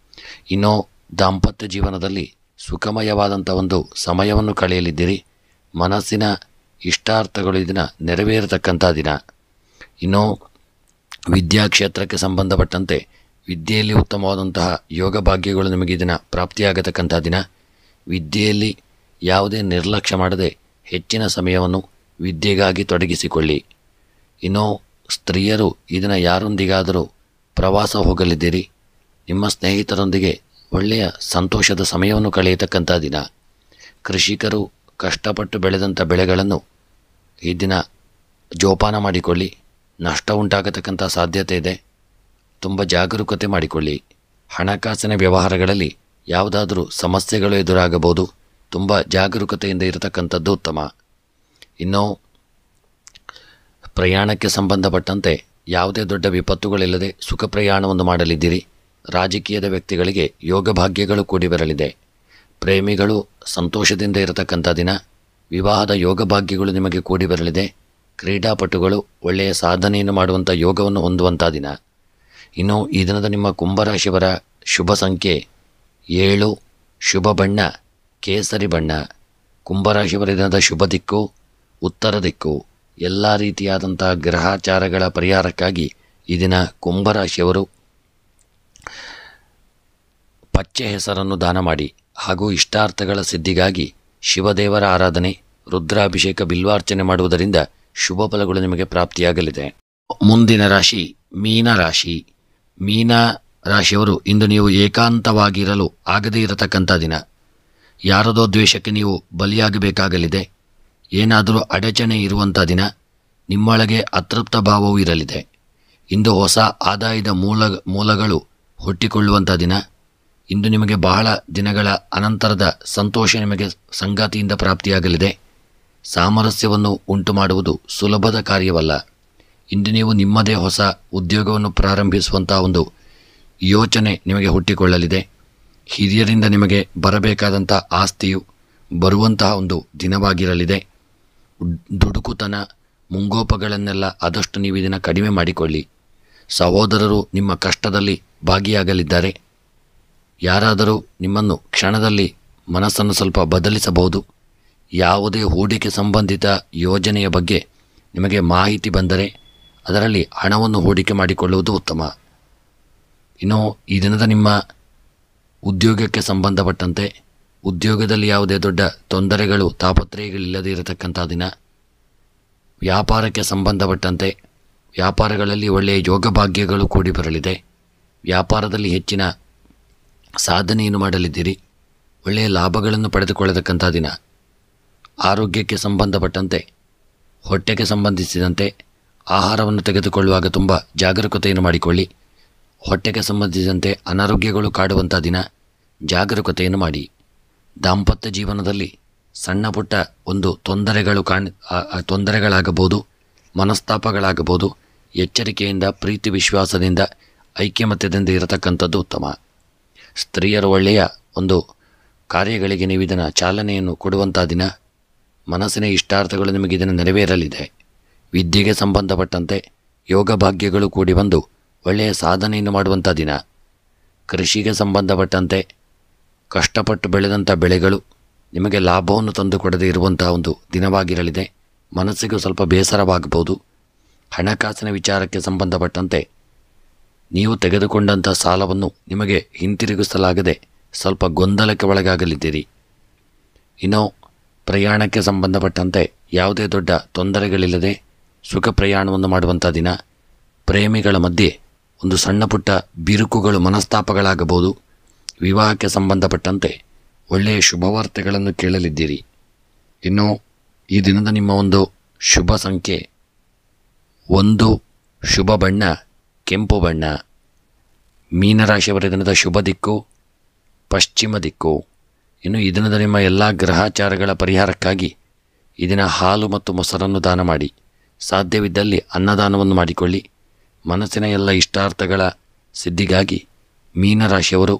S1: ಇನ್ನು ದಾಂಪತ್ಯ ಜೀವನದಲ್ಲಿ ಸುಖಮಯವಾದಂಥ ಒಂದು ಸಮಯವನ್ನು ಕಳೆಯಲಿದ್ದೀರಿ. ಮನಸ್ಸಿನ ಇಷ್ಟಾರ್ಥಗಳು ಇದನ್ನು ನೆರವೇರತಕ್ಕಂಥ ದಿನ. ಇನ್ನು ವಿದ್ಯಾಕ್ಷೇತ್ರಕ್ಕೆ ಸಂಬಂಧಪಟ್ಟಂತೆ ವಿದ್ಯೆಯಲ್ಲಿ ಉತ್ತಮವಾದಂತಹ ಯೋಗ ಭಾಗ್ಯಗಳು ನಿಮಗೆ ಇದನ್ನು ಪ್ರಾಪ್ತಿಯಾಗತಕ್ಕಂಥ ದಿನ. ವಿದ್ಯೆಯಲ್ಲಿ ಯಾವುದೇ ನಿರ್ಲಕ್ಷ್ಯ ಮಾಡದೆ ಹೆಚ್ಚಿನ ಸಮಯವನ್ನು ವಿದ್ಯೆಗಾಗಿ ತೊಡಗಿಸಿಕೊಳ್ಳಿ. ಇನ್ನು ಸ್ತ್ರೀಯರು ಇದನ್ನು ಯಾರೊಂದಿಗಾದರೂ ಪ್ರವಾಸ ಹೋಗಲಿದ್ದೀರಿ. ನಿಮ್ಮ ಸ್ನೇಹಿತರೊಂದಿಗೆ ಒಳ್ಳೆಯ ಸಂತೋಷದ ಸಮಯವನ್ನು ಕಳೆಯತಕ್ಕಂಥ ದಿನ. ಕೃಷಿಕರು ಕಷ್ಟಪಟ್ಟು ಬೆಳೆದಂಥ ಬೆಳೆಗಳನ್ನು ಈ ದಿನ ಜೋಪಾನ ಮಾಡಿಕೊಳ್ಳಿ. ನಷ್ಟ ಉಂಟಾಗತಕ್ಕಂಥ ಸಾಧ್ಯತೆ ಇದೆ. ತುಂಬ ಜಾಗರೂಕತೆ ಮಾಡಿಕೊಳ್ಳಿ. ಹಣಕಾಸಿನ ವ್ಯವಹಾರಗಳಲ್ಲಿ ಯಾವುದಾದರೂ ಸಮಸ್ಯೆಗಳು ಎದುರಾಗಬಹುದು. ತುಂಬ ಜಾಗರೂಕತೆಯಿಂದ ಇರತಕ್ಕಂಥದ್ದು ಉತ್ತಮ. ಇನ್ನು ಪ್ರಯಾಣಕ್ಕೆ ಸಂಬಂಧಪಟ್ಟಂತೆ ಯಾವುದೇ ದೊಡ್ಡ ವಿಪತ್ತುಗಳಿಲ್ಲದೆ ಸುಖ ಪ್ರಯಾಣವನ್ನು ಮಾಡಲಿದ್ದೀರಿ. ರಾಜಕೀಯದ ವ್ಯಕ್ತಿಗಳಿಗೆ ಯೋಗ ಭಾಗ್ಯಗಳು ಕೂಡಿ ಬರಲಿದೆ. ಪ್ರೇಮಿಗಳು ಸಂತೋಷದಿಂದ ಇರತಕ್ಕಂಥ ದಿನ. ವಿವಾಹದ ಯೋಗ ಭಾಗ್ಯಗಳು ನಿಮಗೆ ಕೂಡಿ ಬರಲಿದೆ. ಕ್ರೀಡಾಪಟುಗಳು ಒಳ್ಳೆಯ ಸಾಧನೆಯನ್ನು ಮಾಡುವಂಥ ಯೋಗವನ್ನು ಹೊಂದುವಂಥ ದಿನ. ಇನ್ನು ಈ ದಿನದ ನಿಮ್ಮ ಕುಂಭರಾಶಿಯವರ ಶುಭ ಸಂಖ್ಯೆ 7, ಶುಭ ಬಣ್ಣ ಕೇಸರಿ ಬಣ್ಣ. ಕುಂಭರಾಶಿಯವರ ದಿನದ ಶುಭ ದಿಕ್ಕು ಉತ್ತರ ದಿಕ್ಕು. ಎಲ್ಲ ರೀತಿಯಾದಂಥ ಗ್ರಹಾಚಾರಗಳ ಪರಿಹಾರಕ್ಕಾಗಿ ಈ ದಿನ ಕುಂಭರಾಶಿಯವರು ಪಚ್ಚೆ ಹೆಸರನ್ನು ದಾನ ಮಾಡಿ ಹಾಗೂ ಇಷ್ಟಾರ್ಥಗಳ ಸಿದ್ಧಿಗಾಗಿ ಶಿವದೇವರ ಆರಾಧನೆ, ರುದ್ರಾಭಿಷೇಕ, ಬಿಲ್ವಾರ್ಚನೆ ಮಾಡುವುದರಿಂದ ಶುಭ ಫಲಗಳು ನಿಮಗೆ ಪ್ರಾಪ್ತಿಯಾಗಲಿದೆ. ಮುಂದಿನ ರಾಶಿ ಮೀನರಾಶಿ. ಮೀನ ರಾಶಿಯವರು ಇಂದು ನೀವು ಏಕಾಂತವಾಗಿರಲು ಆಗದೇ ಇರತಕ್ಕಂಥ ದಿನ. ಯಾರದೋ ದ್ವೇಷಕ್ಕೆ ನೀವು ಬಲಿಯಾಗಬೇಕಾಗಲಿದೆ. ಏನಾದರೂ ಅಡಚಣೆ ಇರುವಂಥ ದಿನ. ನಿಮ್ಮೊಳಗೆ ಅತೃಪ್ತ ಭಾವವೂ ಇರಲಿದೆ. ಇಂದು ಹೊಸ ಆದಾಯದ ಮೂಲಗಳು ಹುಟ್ಟಿಕೊಳ್ಳುವಂಥ ದಿನ. ಇಂದು ನಿಮಗೆ ಬಹಳ ದಿನಗಳ ಅನಂತರದ ಸಂತೋಷ ನಿಮಗೆ ಸಂಗಾತಿಯಿಂದ ಪ್ರಾಪ್ತಿಯಾಗಲಿದೆ. ಸಾಮರಸ್ಯವನ್ನು ಉಂಟು ಮಾಡುವುದು ಸುಲಭದ ಕಾರ್ಯವಲ್ಲ. ಇಂದು ನೀವು ನಿಮ್ಮದೇ ಹೊಸ ಉದ್ಯೋಗವನ್ನು ಪ್ರಾರಂಭಿಸುವಂಥ ಒಂದು ಯೋಚನೆ ನಿಮಗೆ ಹುಟ್ಟಿಕೊಳ್ಳಲಿದೆ. ಹಿರಿಯರಿಂದ ನಿಮಗೆ ಬರಬೇಕಾದಂಥ ಆಸ್ತಿಯು ಬರುವಂತಹ ಒಂದು ದಿನವಾಗಿರಲಿದೆ. ದುಡುಕುತನ, ಮುಂಗೋಪಗಳನ್ನೆಲ್ಲ ಆದಷ್ಟು ನೀವು ಇದನ್ನು ಕಡಿಮೆ ಮಾಡಿಕೊಳ್ಳಿ. ಸಹೋದರರು ನಿಮ್ಮ ಕಷ್ಟದಲ್ಲಿ ಭಾಗಿಯಾಗಲಿದ್ದಾರೆ. ಯಾರಾದರೂ ನಿಮ್ಮನ್ನು ಕ್ಷಣದಲ್ಲಿ ಮನಸ್ಸನ್ನು ಸ್ವಲ್ಪ ಬದಲಿಸಬಹುದು. ಯಾವುದೇ ಹೂಡಿಕೆ ಸಂಬಂಧಿತ ಯೋಜನೆಯ ಬಗ್ಗೆ ನಿಮಗೆ ಮಾಹಿತಿ ಬಂದರೆ ಅದರಲ್ಲಿ ಹಣವನ್ನು ಹೂಡಿಕೆ ಮಾಡಿಕೊಳ್ಳುವುದು ಉತ್ತಮ. ಇನ್ನು ಈ ದಿನದ ನಿಮ್ಮ ಉದ್ಯೋಗಕ್ಕೆ ಸಂಬಂಧಪಟ್ಟಂತೆ ಉದ್ಯೋಗದಲ್ಲಿ ಯಾವುದೇ ದೊಡ್ಡ ತೊಂದರೆಗಳು, ತಾಪತ್ರಯಗಳಿಲ್ಲದೇ ಇರತಕ್ಕಂಥ ದಿನ. ವ್ಯಾಪಾರಕ್ಕೆ ಸಂಬಂಧಪಟ್ಟಂತೆ ವ್ಯಾಪಾರಗಳಲ್ಲಿ ಒಳ್ಳೆಯ ಯೋಗಭಾಗ್ಯಗಳು ಕೂಡಿ ಬರಲಿದೆ. ವ್ಯಾಪಾರದಲ್ಲಿ ಹೆಚ್ಚಿನ ಸಾಧನೆಯನ್ನು ಮಾಡಲಿದ್ದೀರಿ. ಒಳ್ಳೆಯ ಲಾಭಗಳನ್ನು ಪಡೆದುಕೊಳ್ಳತಕ್ಕಂಥ ದಿನ. ಆರೋಗ್ಯಕ್ಕೆ ಸಂಬಂಧಪಟ್ಟಂತೆ, ಹೊಟ್ಟೆಗೆ ಸಂಬಂಧಿಸಿದಂತೆ ಆಹಾರವನ್ನು ತೆಗೆದುಕೊಳ್ಳುವಾಗ ತುಂಬ ಜಾಗರೂಕತೆಯನ್ನು ಮಾಡಿಕೊಳ್ಳಿ. ಹೊಟ್ಟೆಗೆ ಸಂಬಂಧಿಸಿದಂತೆ ಅನಾರೋಗ್ಯಗಳು ಕಾಡುವಂಥ ದಿನ. ಜಾಗರೂಕತೆಯನ್ನು ಮಾಡಿ. ದಾಂಪತ್ಯ ಜೀವನದಲ್ಲಿ ಸಣ್ಣ ಪುಟ್ಟ ಒಂದು ತೊಂದರೆಗಳಾಗಬಹುದು, ಮನಸ್ತಾಪಗಳಾಗಬಹುದು. ಎಚ್ಚರಿಕೆಯಿಂದ, ಪ್ರೀತಿ ವಿಶ್ವಾಸದಿಂದ, ಐಕ್ಯಮತ್ಯದಿಂದ ಇರತಕ್ಕಂಥದ್ದು ಉತ್ತಮ. ಸ್ತ್ರೀಯರು ಒಳ್ಳೆಯ ಒಂದು ಕಾರ್ಯಗಳಿಗೆ ನೀವು ಇದನ್ನು ಚಾಲನೆಯನ್ನು ಕೊಡುವಂಥ ದಿನ. ಮನಸ್ಸಿನ ಇಷ್ಟಾರ್ಥಗಳು ನಿಮಗೆ ಇದನ್ನು ನೆರವೇರಲಿದೆ. ವಿದ್ಯೆಗೆ ಸಂಬಂಧಪಟ್ಟಂತೆ ಯೋಗ ಭಾಗ್ಯಗಳು ಕೂಡಿ ಬಂದು ಒಳ್ಳೆಯ ಸಾಧನೆಯನ್ನು ಮಾಡುವಂಥ ದಿನ. ಕೃಷಿಗೆ ಸಂಬಂಧಪಟ್ಟಂತೆ ಕಷ್ಟಪಟ್ಟು ಬೆಳೆದಂಥ ಬೆಳೆಗಳು ನಿಮಗೆ ಲಾಭವನ್ನು ತಂದುಕೊಡದೇ ಇರುವಂಥ ಒಂದು ದಿನವಾಗಿರಲಿದೆ. ಮನಸ್ಸಿಗೂ ಸ್ವಲ್ಪ ಬೇಸರವಾಗಬಹುದು. ಹಣಕಾಸಿನ ವಿಚಾರಕ್ಕೆ ಸಂಬಂಧಪಟ್ಟಂತೆ ನೀವು ತೆಗೆದುಕೊಂಡಂಥ ಸಾಲವನ್ನು ನಿಮಗೆ ಹಿಂತಿರುಗಿಸಲಾಗದೆ ಸ್ವಲ್ಪ ಗೊಂದಲಕ್ಕೆ ಒಳಗಾಗಲಿದ್ದೀರಿ. ಇನ್ನು ಪ್ರಯಾಣಕ್ಕೆ ಸಂಬಂಧಪಟ್ಟಂತೆ ಯಾವುದೇ ದೊಡ್ಡ ತೊಂದರೆಗಳಿಲ್ಲದೆ ಸುಖ ಪ್ರಯಾಣವನ್ನು ಮಾಡುವಂಥ ದಿನ. ಪ್ರೇಮಿಗಳ ಮಧ್ಯೆ ಒಂದು ಸಣ್ಣ ಪುಟ್ಟ ಬಿರುಕುಗಳು, ಮನಸ್ತಾಪಗಳಾಗಬಹುದು. ವಿವಾಹಕ್ಕೆ ಸಂಬಂಧಪಟ್ಟಂತೆ ಒಳ್ಳೆಯ ಶುಭವಾರ್ತೆಗಳನ್ನು ಕೇಳಲಿದ್ದೀರಿ. ಇನ್ನು ಈ ದಿನದ ನಿಮ್ಮ ಒಂದು ಶುಭ ಸಂಖ್ಯೆ 1, ಶುಭ ಬಣ್ಣ ಕೆಂಪು ಬಣ್ಣ. ಮೀನರಾಶಿಯವರ ದಿನದ ಶುಭ ದಿಕ್ಕು ಪಶ್ಚಿಮ ದಿಕ್ಕು. ಇನ್ನು ಈ ದಿನದ ನಿಮ್ಮ ಎಲ್ಲ ಗ್ರಹಾಚಾರಗಳ ಪರಿಹಾರಕ್ಕಾಗಿ ಈ ದಿನ ಹಾಲು ಮತ್ತು ಮೊಸರನ್ನು ದಾನ ಮಾಡಿ. ಸಾಧ್ಯವಿದ್ದಲ್ಲಿ ಅನ್ನದಾನವನ್ನು ಮಾಡಿಕೊಳ್ಳಿ. ಮನಸ್ಸಿನ ಎಲ್ಲ ಇಷ್ಟಾರ್ಥಗಳ ಸಿದ್ಧಿಗಾಗಿ ಮೀನರಾಶಿಯವರು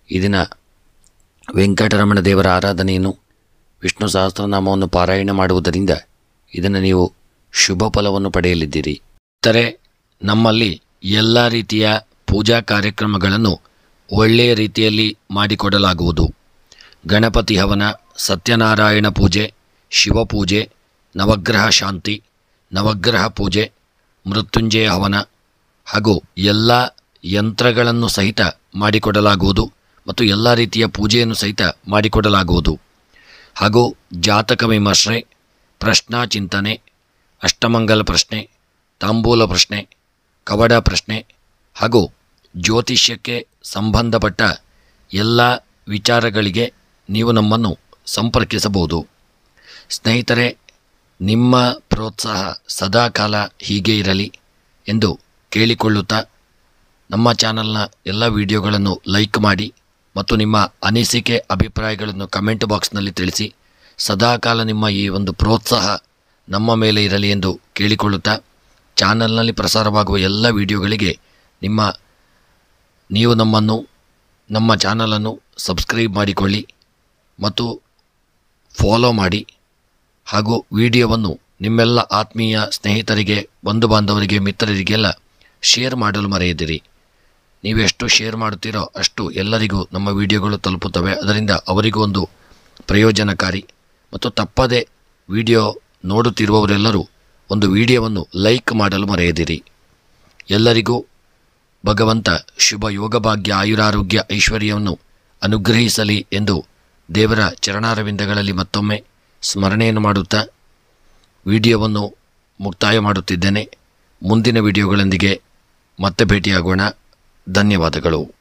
S1: ಈ ದಿನ ವೆಂಕಟರಮಣ ದೇವರ ಆರಾಧನೆಯನ್ನು, ವಿಷ್ಣು ಸಹಸ್ರನಾಮವನ್ನು ಪಾರಾಯಣ ಮಾಡುವುದರಿಂದ ಇದನ್ನು ನೀವು ಶುಭ ಫಲವನ್ನು ಪಡೆಯಲಿದ್ದೀರಿ. ಇತರೆ ನಮ್ಮಲ್ಲಿ ಎಲ್ಲ ರೀತಿಯ ಪೂಜಾ ಕಾರ್ಯಕ್ರಮಗಳನ್ನು ಒಳ್ಳೆಯ ರೀತಿಯಲ್ಲಿ ಮಾಡಿಕೊಡಲಾಗುವುದು. ಗಣಪತಿ ಹವನ, ಸತ್ಯನಾರಾಯಣ ಪೂಜೆ, ಶಿವಪೂಜೆ, ನವಗ್ರಹ ಶಾಂತಿ, ನವಗ್ರಹ ಪೂಜೆ, ಮೃತ್ಯುಂಜಯ ಹವನ ಹಾಗೂ ಎಲ್ಲ ಯಂತ್ರಗಳನ್ನು ಸಹಿತ ಮಾಡಿಕೊಡಲಾಗುವುದು ಮತ್ತು ಎಲ್ಲ ರೀತಿಯ ಪೂಜೆಯನ್ನು ಸಹಿತ ಮಾಡಿಕೊಡಲಾಗುವುದು. ಹಾಗೂ ಜಾತಕ ವಿಮರ್ಶೆ, ಪ್ರಶ್ನಾ ಚಿಂತನೆ, ಅಷ್ಟಮಂಗಲ ಪ್ರಶ್ನೆ, ತಾಂಬೂಲ ಪ್ರಶ್ನೆ, ಕವಡ ಪ್ರಶ್ನೆ ಹಾಗೂ ಜ್ಯೋತಿಷ್ಯಕ್ಕೆ ಸಂಬಂಧಪಟ್ಟ ಎಲ್ಲ ವಿಚಾರಗಳಿಗೆ ನೀವು ನಮ್ಮನ್ನು ಸಂಪರ್ಕಿಸಬಹುದು. ಸ್ನೇಹಿತರೆ, ನಿಮ್ಮ ಪ್ರೋತ್ಸಾಹ ಸದಾಕಾಲ ಹೀಗೆ ಇರಲಿ ಎಂದು ಕೇಳಿಕೊಳ್ಳುತ್ತಾ ನಮ್ಮ ಚಾನಲ್ನ ಎಲ್ಲ ವಿಡಿಯೋಗಳನ್ನು ಲೈಕ್ ಮಾಡಿ ಮತ್ತು ನಿಮ್ಮ ಅನಿಸಿಕೆ ಅಭಿಪ್ರಾಯಗಳನ್ನು ಕಮೆಂಟ್ ಬಾಕ್ಸ್ನಲ್ಲಿ ತಿಳಿಸಿ. ಸದಾಕಾಲ ನಿಮ್ಮ ಈ ಒಂದು ಪ್ರೋತ್ಸಾಹ ನಮ್ಮ ಮೇಲೆ ಇರಲಿ ಎಂದು ಕೇಳಿಕೊಳ್ಳುತ್ತಾ, ಚಾನಲ್ನಲ್ಲಿ ಪ್ರಸಾರವಾಗುವ ಎಲ್ಲ ವಿಡಿಯೋಗಳಿಗೆ ನೀವು ನಮ್ಮ ಚಾನಲನ್ನು ಸಬ್ಸ್ಕ್ರೈಬ್ ಮಾಡಿಕೊಳ್ಳಿ ಮತ್ತು ಫಾಲೋ ಮಾಡಿ. ಹಾಗೂ ವಿಡಿಯೋವನ್ನು ನಿಮ್ಮೆಲ್ಲ ಆತ್ಮೀಯ ಸ್ನೇಹಿತರಿಗೆ, ಬಂಧು ಬಾಂಧವರಿಗೆ, ಮಿತ್ರರಿಗೆಲ್ಲ ಶೇರ್ ಮಾಡಲು ಮರೆಯದಿರಿ. ನೀವೆಷ್ಟು ಶೇರ್ ಮಾಡುತ್ತೀರೋ ಅಷ್ಟು ಎಲ್ಲರಿಗೂ ನಮ್ಮ ವಿಡಿಯೋಗಳು ತಲುಪುತ್ತವೆ. ಅದರಿಂದ ಅವರಿಗೂ ಒಂದು ಪ್ರಯೋಜನಕಾರಿ. ಮತ್ತು ತಪ್ಪದೆ ವಿಡಿಯೋ ನೋಡುತ್ತಿರುವವರೆಲ್ಲರೂ ಒಂದು ವಿಡಿಯೋವನ್ನು ಲೈಕ್ ಮಾಡಲು ಮರೆಯದಿರಿ. ಎಲ್ಲರಿಗೂ ಭಗವಂತ ಶುಭ ಯೋಗಭಾಗ್ಯ, ಆಯುರಾರೋಗ್ಯ, ಐಶ್ವರ್ಯವನ್ನು ಅನುಗ್ರಹಿಸಲಿ ಎಂದು ದೇವರ ಚರಣಾರವಿಂದಗಳಲ್ಲಿ ಮತ್ತೊಮ್ಮೆ ಸ್ಮರಣೆಯನ್ನು ಮಾಡುತ್ತಾ ವಿಡಿಯೋವನ್ನು ಮುಕ್ತಾಯ ಮಾಡುತ್ತಿದ್ದೇನೆ. ಮುಂದಿನ ವಿಡಿಯೋಗಳೊಂದಿಗೆ ಮತ್ತೆ ಭೇಟಿಯಾಗೋಣ. ಧನ್ಯವಾದಗಳು.